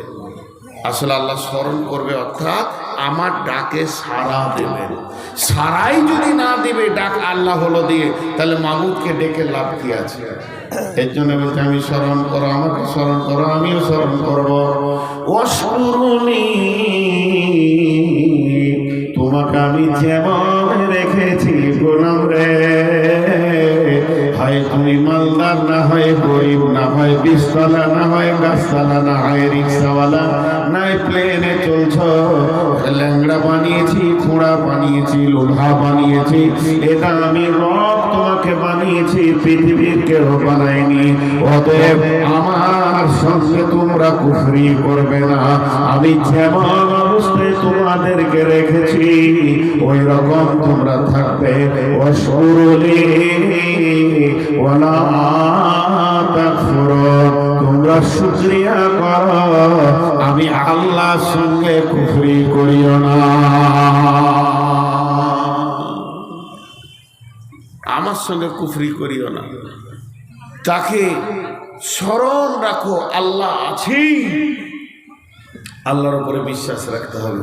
আসলে আল্লাহ স্মরণ করবে অর্থাৎ আমার ডাকে সাড়া দেবেন। সাড়াই যদি না দিবে, ডাক আল্লাহ হলো দিয়ে, তাহলে মাবুদকে ডেকে লাভ কি আছে? এর জন্য বলতে আমি স্মরণ করো, আমাকে স্মরণ করো, আমিও স্মরণ করবো। ওয়াশকুরুনি, তোমাকে আমি যেমন রেখেছি গোলাম রে, হয় তুমি মালদার, না হয় গরিব, না হয় বিশতলা, না হয় গাছতলা, না হয় রিক্সাওয়ালা, নাই প্লেনে চলছ, ল্যাংড়া বানিয়েছি, খোঁড়া বানিয়েছি, লোহা বানিয়েছি, এটা আমি রব তোমাকে বানিয়েছি, পৃথিবীর কেউ বানায়নি। অতএব আমার সঙ্গে তোমরা কুফরি করবে না। আমি যেমন অবস্থায় তোমাদেরকে রেখেছি ওই রকম তোমরা থাকবে। ওয়াশকুরুলি ওয়ালা তাকফুরুন, তোমরা শুকরিয়া করো, আমি আল্লাহর সঙ্গে কুফরি করিও না। আমার সঙ্গে কুফরি করিও না। তাকে স্মরণ রাখো, আল্লাহ আছেই, আল্লাহর উপরে বিশ্বাস রাখতে হবে।